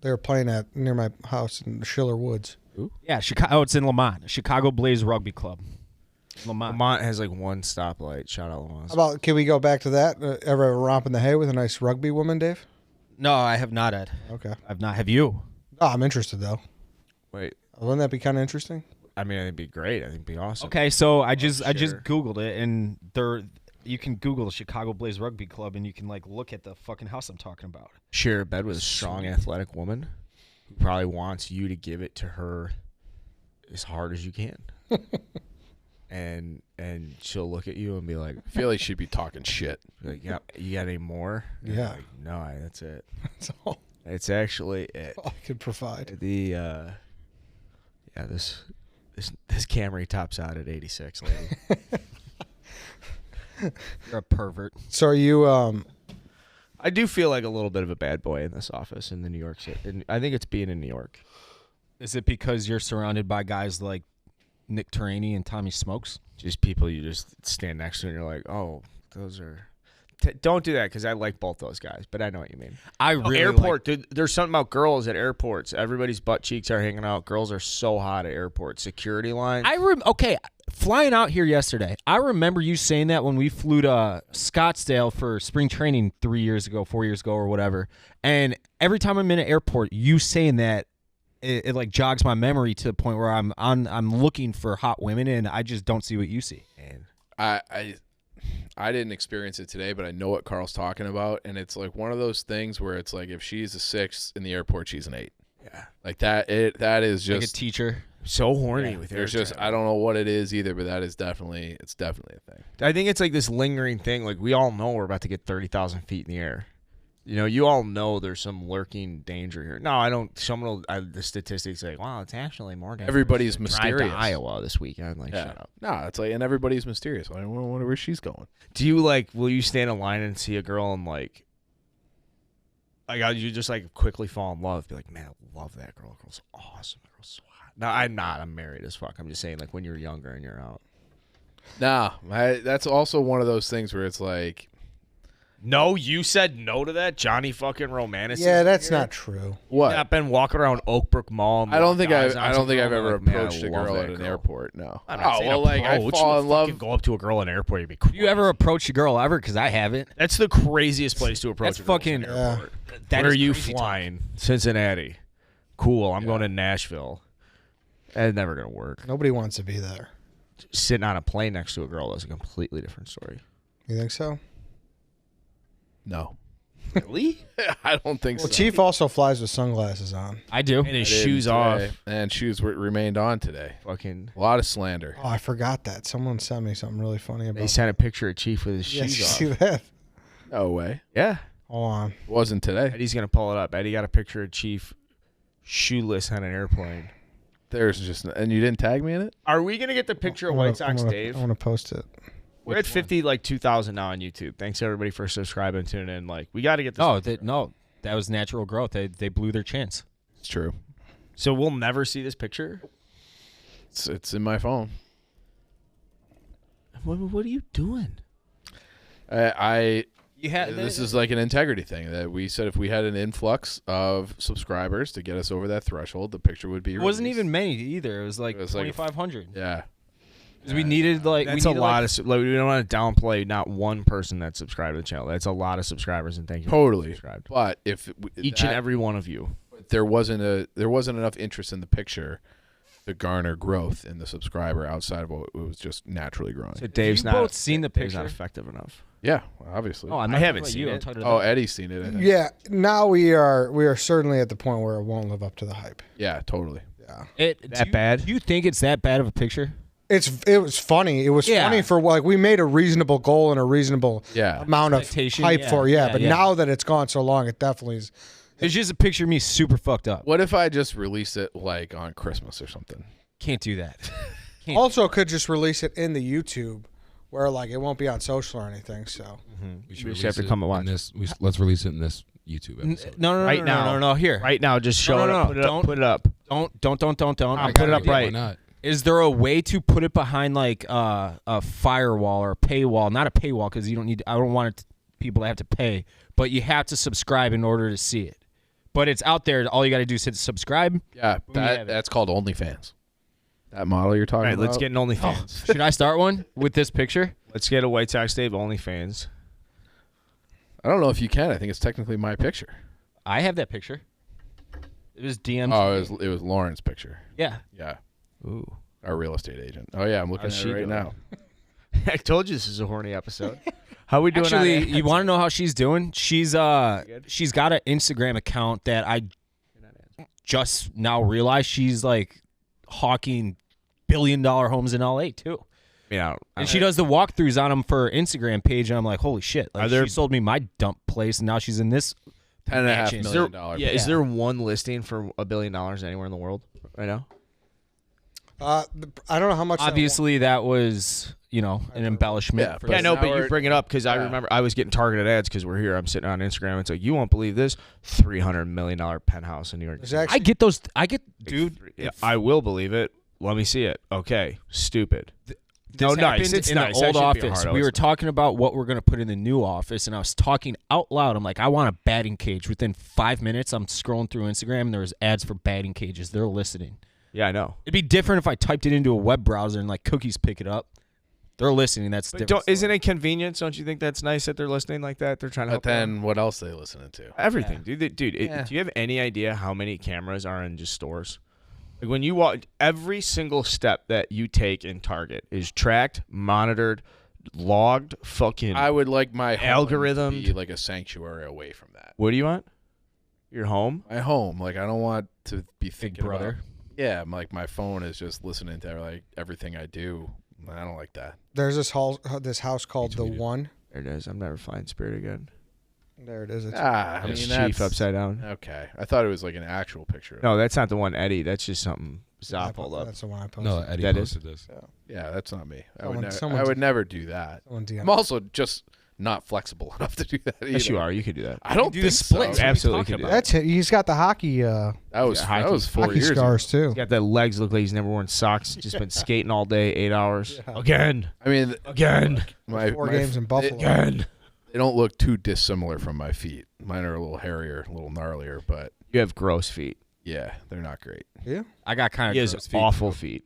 they were playing at near my house in Schiller Woods. Yeah, Chicago. Oh, it's in Lamont. Chicago Blaze Rugby Club. Lamont. Lamont has like one stoplight. Shout out Lamont. How about, can we go back to that? Ever romp in the hay with a nice rugby woman, Dave? No, I have not, Ed. Okay. I've not. Have you? Oh, I'm interested though. Wait, Wouldn't that be kind of interesting? I mean, it'd be great. I think it'd be awesome. Okay, so I just sure. Googled it, and you can Google the Chicago Blaze Rugby Club, and you can like look at the fucking house I'm talking about. Share a bed with a strong, athletic woman who probably wants you to give it to her as hard as you can. and she'll look at you and be like, I feel like she'd be talking shit. yeah, you got any more? And Yeah. you're like, no, that's it. That's all It's actually it. I could provide. The this Camry tops out at 86, lady. You're a pervert. So are you? I do feel like a little bit of a bad boy in this office in the New York City. And I think it's being in New York. Is it because you're surrounded by guys like Nick Turaney and Tommy Smokes? Just people you just stand next to and you're like, oh, those are. Don't do that because I like both those guys, but I know what you mean. I really airport, dude, there's something about girls at airports. Everybody's butt cheeks are hanging out. Girls are so hot at airports. Security line. Okay, flying out here yesterday, I remember you saying that when we flew to Scottsdale for spring training 4 years ago, or whatever. And every time I'm in an airport, you saying that, it like jogs my memory to the point where I'm looking for hot women, and I just don't see what you see. Man. I didn't experience it today, but I know what Carl's talking about, and it's like one of those things where it's like if she's a 6 in the airport, she's an 8. Yeah. Like that. That is Like a just teacher. So horny with There's air just travel. I don't know what it is either, but that is definitely a thing. I think it's like this lingering thing. Like we all know we're about to get 30,000 feet in the air. You know, you all know there's some lurking danger here. No, I don't. Someone will. The statistics say, "Wow, it's actually more dangerous." Everybody's to mysterious. Drive to Iowa this weekend. Like, Yeah. shut up. No, it's like, and everybody's mysterious. I wonder where she's going. Do you like? Will you stand in line and see a girl and like you just like quickly fall in love? Be like, man, I love that girl. That girl's awesome. That girl's so hot. No, I'm not. I'm married as fuck. I'm just saying, like when you're younger and you're out. Nah, that's also one of those things where it's like, No, you said no to that, Johnny fucking Romantic. Yeah, that's not true. what? I've been walking around Oakbrook Mall. And I don't think guys I on don't some think girl I've and ever like, man, I approached a love girl that at an girl. airport. No. I'm not saying like I approach. fall in You love. fucking go up to a girl in an airport, you'd be crazy. You ever approach a girl ever? Because I haven't. That's the craziest place to approach. That's a girl is an fucking- airport. That Where are is you crazy talk. flying? Cincinnati. Cool. I'm going to Nashville. That's never gonna work. Nobody wants to be there. Sitting on a plane next to a girl is a completely different story. You think so? No, Really? I don't think Well, so. Chief also flies with sunglasses on. I do. And his I didn't shoes today, off. and shoes remained on today. Fucking. A lot of slander. Oh, I forgot that. Someone sent me something really funny about They sent a picture of Chief with his Yeah, shoes you off. see that? No way. Yeah. Hold on. It wasn't today. Eddie's gonna pull it up. Eddie got a picture of Chief shoeless on an airplane. There's just, and you didn't tag me in it. Are we gonna get the picture of White Sox Dave? I want to post it. We're at 2,000 now on YouTube. Thanks everybody for subscribing and tuning in. Like we got to get this. No, that was natural growth. They blew their chance. It's true. So we'll never see this picture. It's in my phone. What are you doing? You had This is like an integrity thing that we said if we had an influx of subscribers to get us over that threshold, the picture would be. It wasn't released. even many either. It was like It was like 2,500. Yeah. Because we needed That's a lot of. Like, we don't want to downplay not one person that subscribed to the channel. That's a lot of subscribers, and thank you. Totally. For subscribed. But if Each and every one of you. there wasn't enough interest in the picture to garner growth in the subscriber outside of what it was just naturally growing. So Dave's you not. both seen the Dave's not picture? effective enough. Yeah, obviously. Oh, I'm I not haven't talking about seen you. it. I'm talking Oh, about Eddie's seen it. I think. Yeah. Now we are certainly at the point where it won't live up to the hype. Yeah, totally. Yeah. That bad? Do you think it's that bad of a picture? It was funny. It was funny for like we made a reasonable goal and a reasonable amount of Expectation, hype for it. But yeah. now that it's gone so long, it definitely is. It's just a picture of me super fucked up. What if I just release it like on Christmas or something? Can't do that. Also, could just release it in the YouTube, where like it won't be on social or anything. So We should have release to it come and in watch. let's release it in this YouTube episode. No. Here. Right now, just show it up. Put it up. Don't. Put it up Why right. not? Is there a way to put it behind like a firewall or a paywall? Not a paywall because you don't need. I don't want people to have to pay, but you have to subscribe in order to see it. But it's out there. All you got to do is hit subscribe. Yeah, that's called OnlyFans. That model you're talking All right, about. let's get an OnlyFans. Should I start one with this picture? Let's get a White Sox Dave OnlyFans. I don't know if you can. I think it's technically my picture. I have that picture. It was DM'd. Oh, it was Lauren's picture. Yeah. Yeah, Ooh. our real estate agent. Oh yeah, I'm looking How's at she it right doing? now. I told you this is a horny episode. How we doing? Actually, on you want to know how she's doing? She's got an Instagram account that I just now realized she's like hawking billion-dollar homes in LA too. Yeah. And she does the walkthroughs on them for her Instagram page, and I'm like, holy shit! Like, she sold me my dump place, and now she's in this. $10.5 Is million. there, is there one listing for $1 billion anywhere in the world right now? I don't know how much. Obviously, that was an embellishment. Yeah, for but Yeah, this. no, now but you we're- bring it up because I remember I was getting targeted ads because we're here. I'm sitting on Instagram. It's like, you won't believe this $300 million penthouse in New York. Is actually, I get those. Dude. Yeah, I will believe it. Let me see it. Okay, stupid. This nice. happened It's in nice. the That old should be a office. hard We were listen. talking about what we're going to put in the new office, and I was talking out loud. I'm like, I want a batting cage. Within 5 minutes, I'm scrolling through Instagram, and there was ads for batting cages. They're listening. Yeah, I know. It'd be different if I typed it into a web browser and like cookies pick it up. They're listening. That's But different. isn't it convenient? Don't you think that's nice that they're listening like that? They're trying to help But you out? then what else are they listening to? Everything, dude. Do you have any idea how many cameras are in just stores? Like when you walk, every single step that you take in Target is tracked, monitored, logged. Fucking. I would like my home to Algorithmed. be like a sanctuary away from that. What do you want? Your home? My home, like I don't want to be thinking brother. about. Yeah, like my phone is just listening to like everything I do. I don't like that. there's this house called The One. There it is. I'm never flying Spirit again. There it is. It's, I mean It's that's Chief upside down. Okay, I thought it was like an actual picture. No, that's not the one, Eddie. That's just something I Zop put- pulled up. That's the one I posted. No, Eddie That is- posted this. Yeah, that's not me. Someone I would never do that. Someone DM. I'm also just not flexible enough to do that. Yes, either. you are. You could do that. I don't do think the splits. So. You absolutely could do that. That's it. He's got the hockey That was Yeah, that was 4 hockey years scars ago. too. Got the legs look like he's never worn socks. Just been skating all day, 8 hours. Yeah. Again. I mean, Again. my 4 my games in Buffalo. Again. They don't look too dissimilar from my feet. Mine are a little hairier, a little gnarlier, but You have gross feet. yeah, they're not great. Yeah. I got kind He of has awful feet.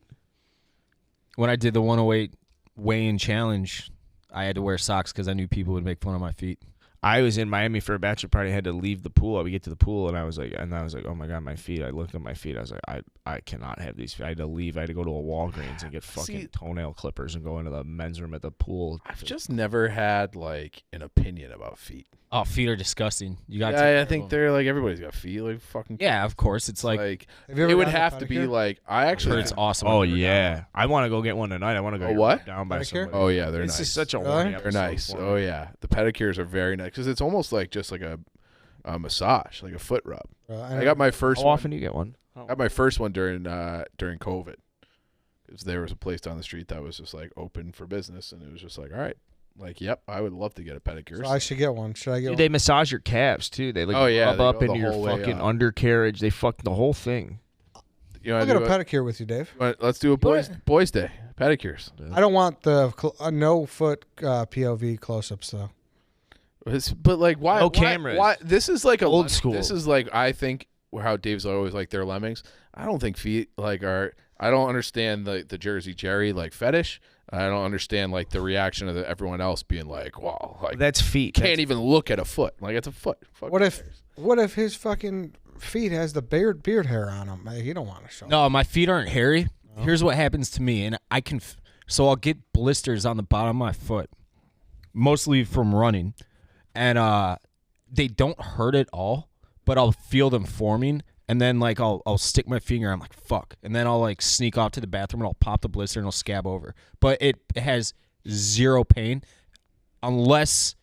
When I did the 108 weigh-in challenge, I had to wear socks because I knew people would make fun of my feet. I was in Miami for a bachelor party. I had to leave the pool. We get to the pool, and I was like, oh my god, my feet. I looked at my feet. I was like, I cannot have these feet. I had to leave. I had to go to a Walgreens and get fucking See- toenail clippers and go into the men's room at the pool. I've just never had like an opinion about feet. Oh, feet are disgusting. You got. Yeah, I think they're like everybody's got feet, like fucking. Yeah, of course. It's like Have you ever it would gotten a have to be pedicure? like I actually. heard it's awesome. Oh I've never yeah, I want to go get one tonight. I want to go A get what? rubbed down by Pedicure? somebody. Oh yeah, they're This nice. is such a Really? horny They're They're episode nice. for Oh me. yeah, the pedicures are very nice because it's almost like just like a massage, like a foot rub. I got my first How one. often do you get one? I got my first one during COVID because there was a place down the street that was just like open for business, and it was just like, all right, like, yep, I would love to get a pedicure. So I should get one. Should I get Dude, one? they massage your calves too. They like Oh, yeah, rub they up go into the your whole way fucking up. undercarriage. They fuck the whole thing. You I'll wanna get a do pedicure with you, Dave. let's do a boys day pedicures. I don't want the no foot POV close-ups though. But like, why? No why- cameras. Why? This is like a Old school. This is like I think how Dave's always like their lemmings. I don't think feet like are. I don't understand the Jersey Jerry like fetish. I don't understand like the reaction of everyone else being like, wow, like That's feet. can't even look at a foot. Like it's a foot. Fuck What who if cares? what if his fucking feet has the beard hair on them? He don't want to show. No, my feet aren't hairy. Here's what happens to me, and I can. So I'll get blisters on the bottom of my foot, mostly from running, and they don't hurt at all, but I'll feel them forming, and then like I'll stick my finger. I'm like fuck, and then I'll like sneak off to the bathroom and I'll pop the blister and I'll scab over. But it has zero pain unless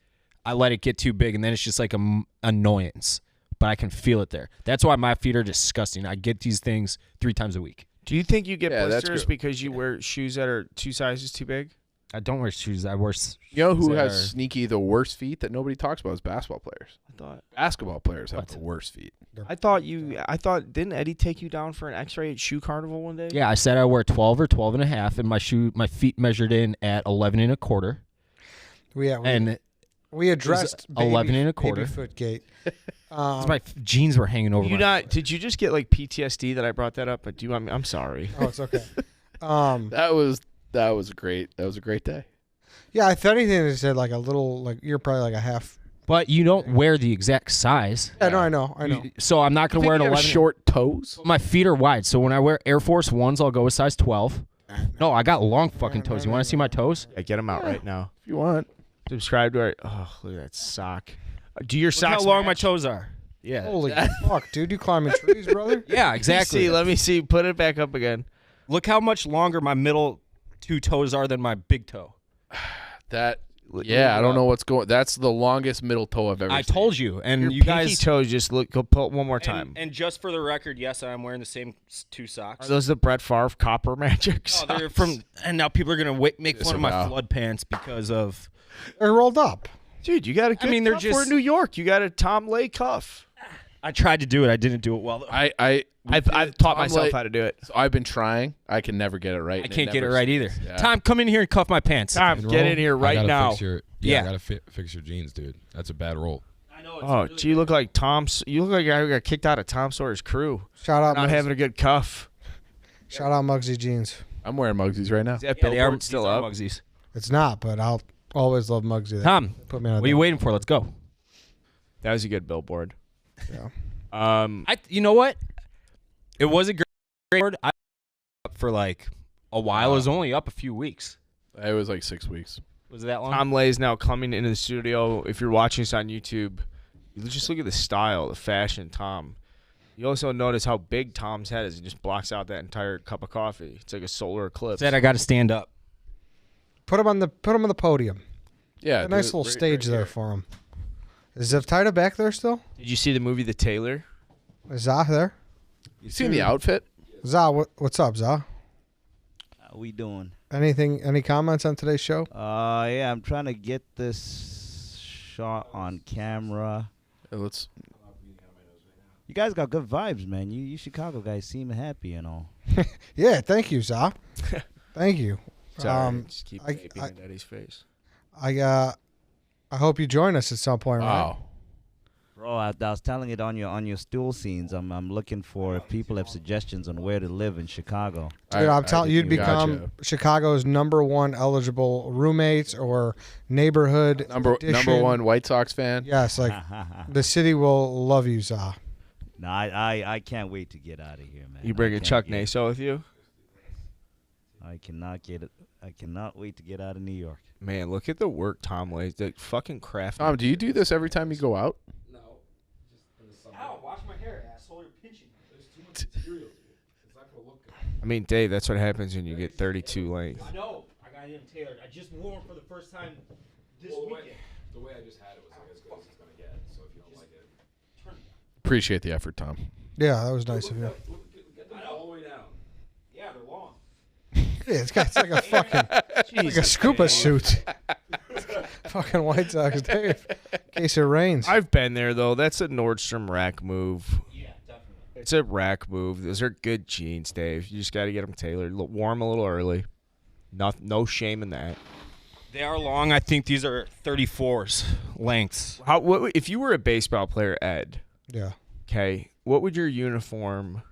I let it get too big, and then it's just like a annoyance. But I can feel it there. That's why my feet are disgusting. I get these things 3 times a week. Do you think you get Yeah, that's blisters good. because you wear shoes that are 2 sizes too big? I don't wear shoes. I wear. You know who that has are- sneaky the worst feet that nobody talks about is basketball players. Basketball players have What? the worst feet. I thought didn't Eddie take you down for an X-ray at Shoe Carnival one day? Yeah, I said I wear 12 or 12 and a half, and my feet measured in at 11 and a quarter. And We addressed 11 and a quarter. baby foot gate. my jeans were hanging over. Did you just get like PTSD that I brought that up? But do you want me? I'm sorry. Oh, it's okay. That was a great day. Yeah, if anything, they said like a little, like you're probably like a half. But you don't wear the exact size. Yeah, no, I know. So I'm not going to wear an 11. Short toes. My feet are wide, so when I wear Air Force Ones, I'll go a size 12. No, I got long fucking toes. You want to see my toes? Yeah, get them out right now. If you want. Subscribe to our. Oh, look at that sock. Do your Look socks how long my match? toes are. Yeah. Holy fuck, dude! You climbing trees, brother? Yeah, exactly. Let me see. Put it back up again. Look how much longer my middle 2 toes are than my big toe. Yeah, I don't know what's going. That's the longest middle toe I've ever I seen. told you, and Your you pinky guys. toes just look. Go pull it one more time. And just for the record, yes, I'm wearing the same 2 Are socks. those the Brett Favre Copper Magic No, socks? they're from, and now people are gonna make fun of my Wow. flood pants because of. They're rolled up. Dude, you got a good they're cuff just- for New York. You got a Tom Lay cuff. I tried to do it. I didn't do it well. I've taught myself Lay- how to do it. So I've been trying. I can never get it right. I and can't get it never right either. Yeah. Tom, come in here and cuff my pants. Tom, get in here right now. I gotta fix your jeans, dude. That's a bad roll. I know. Oh, gee, you look like Tom's. You look like a guy who got kicked out of Tom Sawyer's crew. Shout out, Not Muggsy. having a good cuff. Shout out, Muggsy jeans. I'm wearing Mugsies right now. Is that Yeah, they are billboard still up? Mugsies. It's not, but I'll always love Muggsy. Tom, Put me on. what are you waiting for? Let's go. That was a good billboard. Yeah. You know what? It was a great board. I up for like a while. It was only up a few weeks. It was like 6 weeks. Was it that long? Tom Lay is now coming into the studio. If you're watching this on YouTube, you just look at the style, the fashion, Tom. You also notice how big Tom's head is. It just blocks out that entire cup of coffee. It's like a solar eclipse. Said I got to stand up. Put him on the podium. Yeah, A nice little stage there for him. Is Zevtida back there still? Did you see the movie The Tailor? Is Zah there? You seen the outfit? Zah, what's up, Zah? How we doing? Any comments on today's show? Yeah, I'm trying to get this shot on camera. Let's. You guys got good vibes, man. You Chicago guys seem happy and all. Yeah, thank you, Zah. Thank you. Sorry, just keep I- vaping I- in Daddy's face. I hope you join us at some point, right? Wow. Bro, I was telling it on your stool scenes. I'm looking for if people have suggestions on where to live in Chicago. Dude, I'm telling you, you'd become Gotcha. Chicago's #1 eligible roommates or neighborhood Number addition. 1 White Sox fan. Yes, like the city will love you, Zah. No, I can't wait to get out of here, man. You bring I a can't Chuck get- Naso with you? I cannot get it. I cannot wait to get out of New York. Man, look at the work Tom lays. The fucking craft. Tom, do you do this every time you go out? Ow, wash my hair, asshole. You're pinching. I mean, Dave, that's what happens when you get 32 length. I know. I got him tailored. I just wore them for the first time this weekend. The way I just had it was like as good as it's gonna get. So if you don't like it, Appreciate the effort, Tom. Yeah, that was nice of you. all the way down. Yeah, they're long. Yeah, it's like a fucking like a scuba suit. Fucking White Sox Dave. In case it rains. I've been there, though. That's a Nordstrom rack move. Yeah, definitely. It's a rack move. Those are good jeans, Dave. You just got to get them tailored. Warm a little early. No shame in that. They are long. I think these are 34s lengths. What if you were a baseball player, Ed? Yeah. Okay, what would your uniform?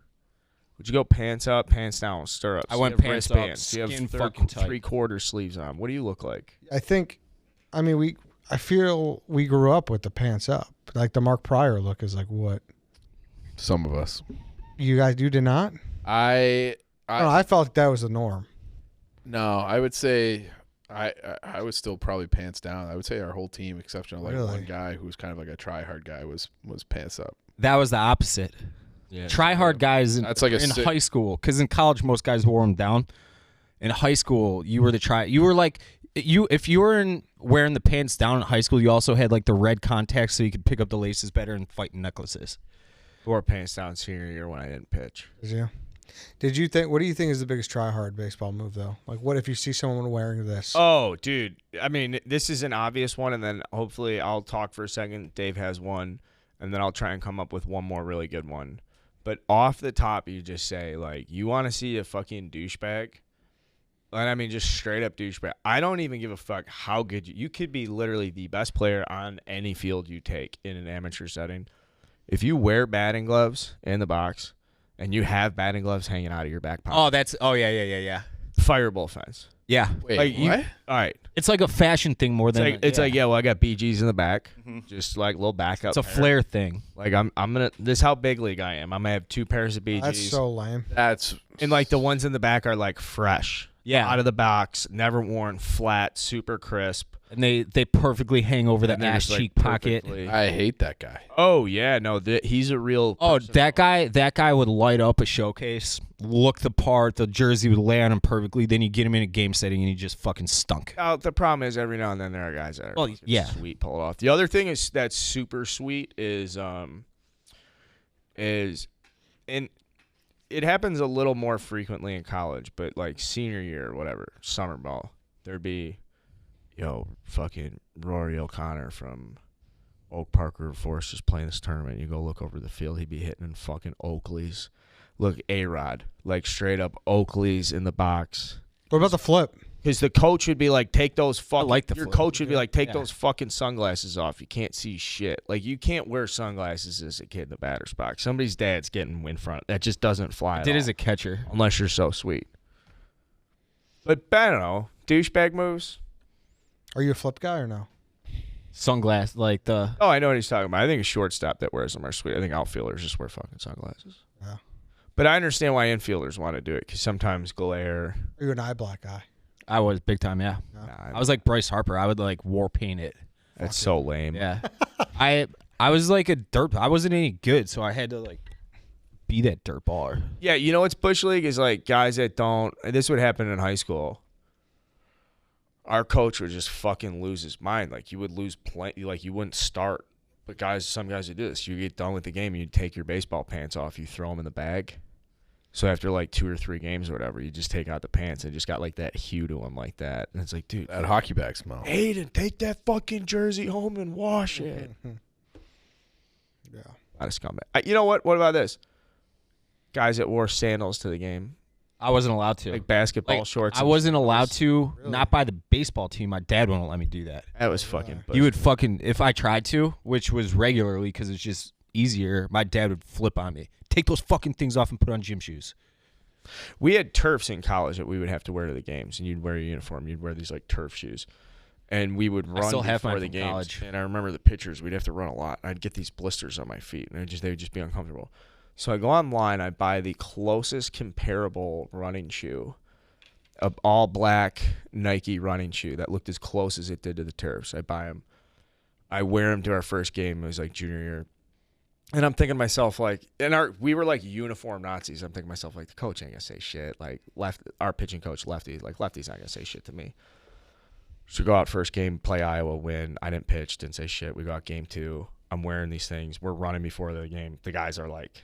Would you go pants up, pants down, stirrups? I Do you went have pants up, wristbands? Do you skin have fucking tight. 3/4 sleeves on? What do you look like? I think I feel we grew up with the pants up. Like the Mark Pryor look is like what? Some of us. You did not? I No, I felt like that was the norm. No, I would say I was still probably pants down. I would say our whole team, exception of like Really? one guy who was kind of like a try hard guy, was pants up. That was the opposite. Try hard guys in, That's like a in sick- high school, because in college most guys wore them down. In high school, you were if you were wearing the pants down in high school, you also had like the red contacts so you could pick up the laces better and fight in necklaces. Wore pants down senior year when I didn't pitch. Yeah. Did you think? What do you think is the biggest try hard baseball move though? Like, what if you see someone wearing this? Oh, dude. I mean, this is an obvious one, and then hopefully I'll talk for a second. Dave has one, and then I'll try and come up with one more really good one. But off the top, you just say, like, you want to see a fucking douchebag? And I mean, just straight up douchebag. I don't even give a fuck how good you could be literally the best player on any field you take in an amateur setting. If you wear batting gloves in the box and you have batting gloves hanging out of your back pocket. Yeah. Fireable offense. Yeah. Wait, Like, what? All right. It's like a fashion thing more than It's like, well, I got BGs in the back. Just like a little backup. it's a pair. flair thing. Like I'm gonna. This is how big league I am. I'm gonna have 2 pairs of BGs. That's so lame. That's and like the ones in the back are like fresh. Yeah. Out of the box, never worn, flat, super crisp. And they perfectly hang over the And they're ass just, like, cheek pocket. perfectly- I hate that guy. Oh yeah, no, he's a real. Oh, person. that guy would light up a showcase, look the part, the jersey would lay on him perfectly. Then you get him in a game setting and he just fucking stunk. The problem is every now and then there are guys that are Well, fucking yeah. sweet pull it off. The other thing is that's super sweet is and it happens a little more frequently in college, but like senior year or whatever, summer ball, there'd be, fucking Rory O'Connor from Oak Park River Forest just playing this tournament. You go look over the field, he'd be hitting in fucking Oakleys. Look, A-Rod, like straight up Oakleys in the box. What about the flip? Because the coach would be like, take those fucking. like the your flip. coach would be like, take Yeah. those fucking sunglasses off. You can't see shit. Like you can't wear sunglasses as a kid in the batter's box. Somebody's dad's getting in front. That just doesn't fly. Did at as all, a catcher. unless you're so sweet. But I don't know, douchebag moves. Are you a flip guy or no? Sunglass, like the Oh, I know what he's talking about. I think a shortstop that wears them are sweet. I think outfielders just wear fucking sunglasses. Yeah. But I understand why infielders want to do it because sometimes glare. Are you an eye black guy? I was big time, yeah. Nah, I was like Bryce Harper. I would like war paint it. that's so lame. Yeah. I was like a dirt. I wasn't any good, so I had to like be that dirt baller. Yeah, you know what's Bush League is like guys that don't. This would happen in high school. Our coach would just fucking lose his mind. Like you would lose plenty. Like you wouldn't start. But some guys would do this. You get done with the game, and you take your baseball pants off. You throw them in the bag. So after like 2 or 3 games or whatever, you just take out the pants and just got like that hue to them like that. And it's like, dude, That hockey bag smell. Aiden, take that fucking jersey home and wash it. Yeah. Not a scumbag. You know what? What about this? Guys that wore sandals to the game, I wasn't allowed to. like basketball Like, shorts. I and wasn't allowed to. Really? Not by the baseball team. My dad wouldn't let me do that. That was fucking. He would fucking, if I tried to, which was regularly because it's just easier, my dad would flip on me. Take those fucking things off and put on gym shoes. We had turfs in college that we would have to wear to the games, and you'd wear a uniform. You'd wear these like turf shoes, and we would run still have before mine the from games. college. And I remember the pitchers. We'd have to run a lot. I'd get these blisters on my feet, and they would just be uncomfortable. So I go online. I buy the closest comparable running shoe, a all black Nike running shoe that looked as close as it did to the turfs. I buy them. I wear them to our first game. It was like junior year. And I'm thinking to myself, like, we were like uniform Nazis. I'm thinking to myself, like, the coach ain't gonna say shit. Like, our pitching coach, Lefty's not gonna say shit to me. So go out first game, play Iowa, win. I didn't pitch, didn't say shit. We go out game 2. I'm wearing these things. We're running before the game. The guys are like,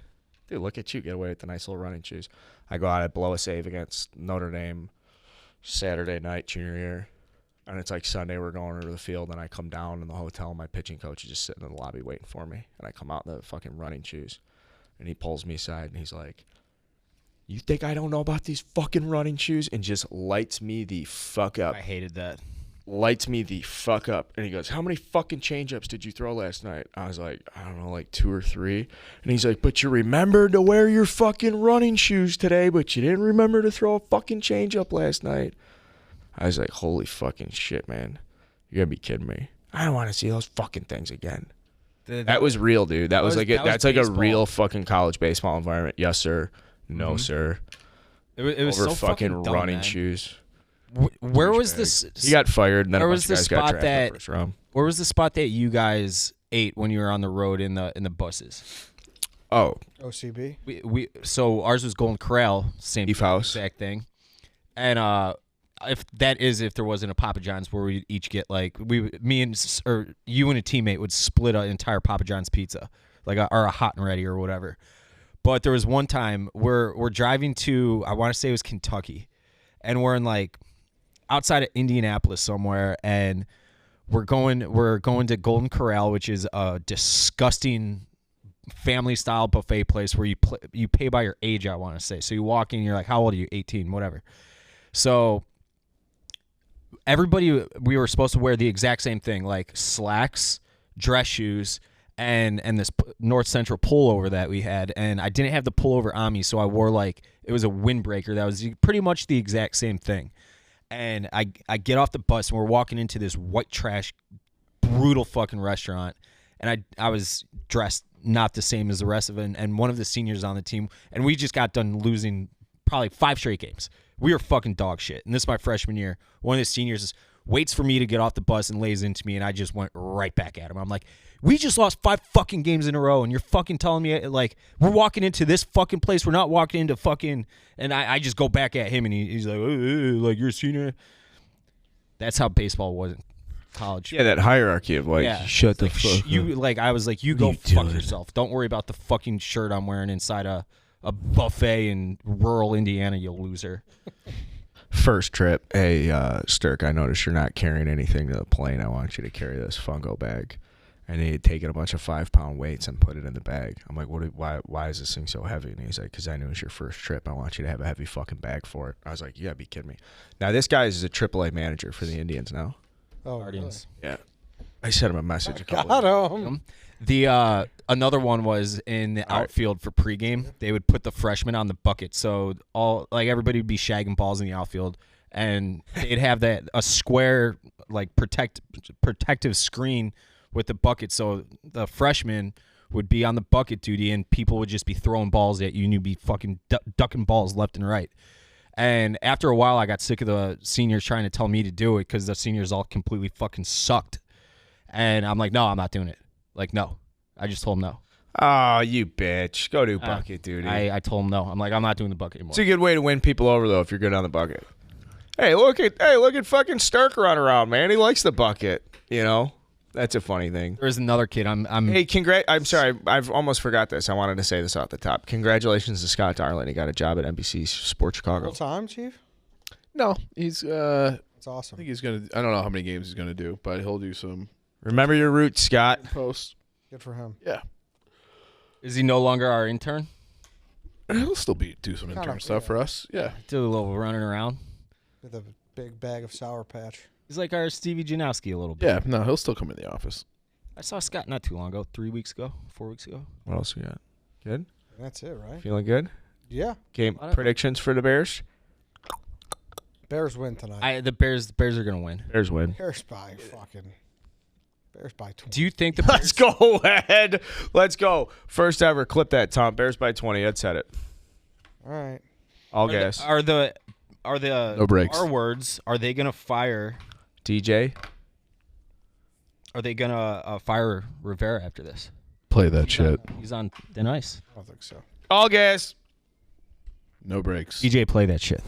dude, look at you, get away with the nice little running shoes. I go out, I blow a save against Notre Dame Saturday night, junior year. And it's like Sunday, we're going over the field, and I come down in the hotel. My pitching coach is just sitting in the lobby waiting for me. And I come out in the fucking running shoes. And he pulls me aside, and he's like, you think I don't know about these fucking running shoes? And just lights me the fuck up. I hated that. Lights me the fuck up. And he goes, how many fucking changeups did you throw last night? I was like, I don't know, like 2 or 3. And he's like, but you remembered to wear your fucking running shoes today, but you didn't remember to throw a fucking changeup last night. I was like, holy fucking shit, man. You gotta be kidding me. I don't want to see those fucking things again. That was real, dude. That was like that's like baseball. a real fucking college baseball environment. Yes, sir. No, sir. It was Over so fucking dumb, running man. shoes. Where was Douchebag. this? He got fired, and then where a was bunch of the guys got spot drafted in the that- first round. Where was the spot that you guys ate when you were on the road in the buses? Oh, OCB. So ours was Golden Corral, same Beef House. exact thing. And if there wasn't a Papa John's where we each get like you and a teammate would split an entire Papa John's pizza, like or a hot and ready or whatever. But there was one time we're driving to, I want to say it was Kentucky, and we're in like outside of Indianapolis somewhere, and we're going to Golden Corral, which is a disgusting family style buffet place where you pay by your age, I want to say. So you walk in, you're like, how old are you? 18, whatever. So everybody, we were supposed to wear the exact same thing, like slacks, dress shoes, and this North Central pullover that we had. And I didn't have the pullover on me, so I wore it was a windbreaker that was pretty much the exact same thing. And I get off the bus, and we're walking into this white trash, brutal fucking restaurant. And I was dressed not the same as the rest of it. And one of the seniors on the team, and we just got done losing probably 5 straight games. We were fucking dog shit. And this is my freshman year. One of the seniors waits for me to get off the bus and lays into me, and I just went right back at him. I'm like, we just lost 5 fucking games in a row, and you're fucking telling me, like, we're walking into this fucking place. We're not walking into fucking... And I just go back at him, and he's like, like, you're a senior. That's how baseball was in college. Yeah, that hierarchy of like, shut the fuck up. I was like, you go fuck yourself. Don't worry about the fucking shirt I'm wearing inside a buffet in rural Indiana, you loser. First trip, hey, Stirk, I noticed you're not carrying anything to the plane. I want you to carry this fungo bag. And he had taken a bunch of 5-pound weights and put it in the bag. I'm like, why is this thing so heavy? And he's like, because I knew it was your first trip. I want you to have a heavy fucking bag for it. I was like, you gotta be kidding me. Now, this guy is a AAA manager for the Indians now. Oh, Guardians. Yeah. I sent him a message a couple got of him. The another one was in the outfield for pregame. They would put the freshmen on the bucket, so everybody would be shagging balls in the outfield, and they'd have a square like protective screen with the bucket, so the freshmen would be on the bucket duty, and people would just be throwing balls at you, and you'd be fucking ducking balls left and right. And after a while, I got sick of the seniors trying to tell me to do it because the seniors all completely fucking sucked. And I'm like, no, I'm not doing it. Like, no. I just told him no. Oh, you bitch. Go do bucket duty. I told him no. I'm like, I'm not doing the bucket anymore. It's a good way to win people over, though, if you're good on the bucket. Hey, look at fucking Stark run around, man. He likes the bucket, you know? That's a funny thing. There's another kid. Hey, I'm sorry. I've almost forgot this. I wanted to say this off the top. Congratulations to Scott Darling. He got a job at NBC Sports Chicago. Full time, Chief? No, he's. That's awesome. I think he's gonna. I don't know how many games he's gonna do, but he'll do some Remember your roots, Scott. posts. Good for him. Yeah, Is he no longer our intern? he'll still do some Kind intern of, stuff yeah. for us. Yeah, Do a little running around. With a big bag of Sour Patch. He's like our Stevie Janowski a little bit. yeah. No, he'll still come in the office. I saw Scott not too long ago, 4 weeks ago. What else we got? Good? That's it, right? Feeling good? Yeah. Game predictions for the Bears? Bears win tonight. The Bears are gonna win. Bears win. Bears by 20. Do you think the Bears? Let's go ahead. Let's go. First ever. Clip that, Tom. Bears by 20. Ed said it. All right. All gas. Are the No breaks. our words? Are they gonna fire? DJ? Are they gonna fire Rivera after this? Play that shit. He's on thin ice. I don't think so. All gas. No breaks. DJ, play that shit.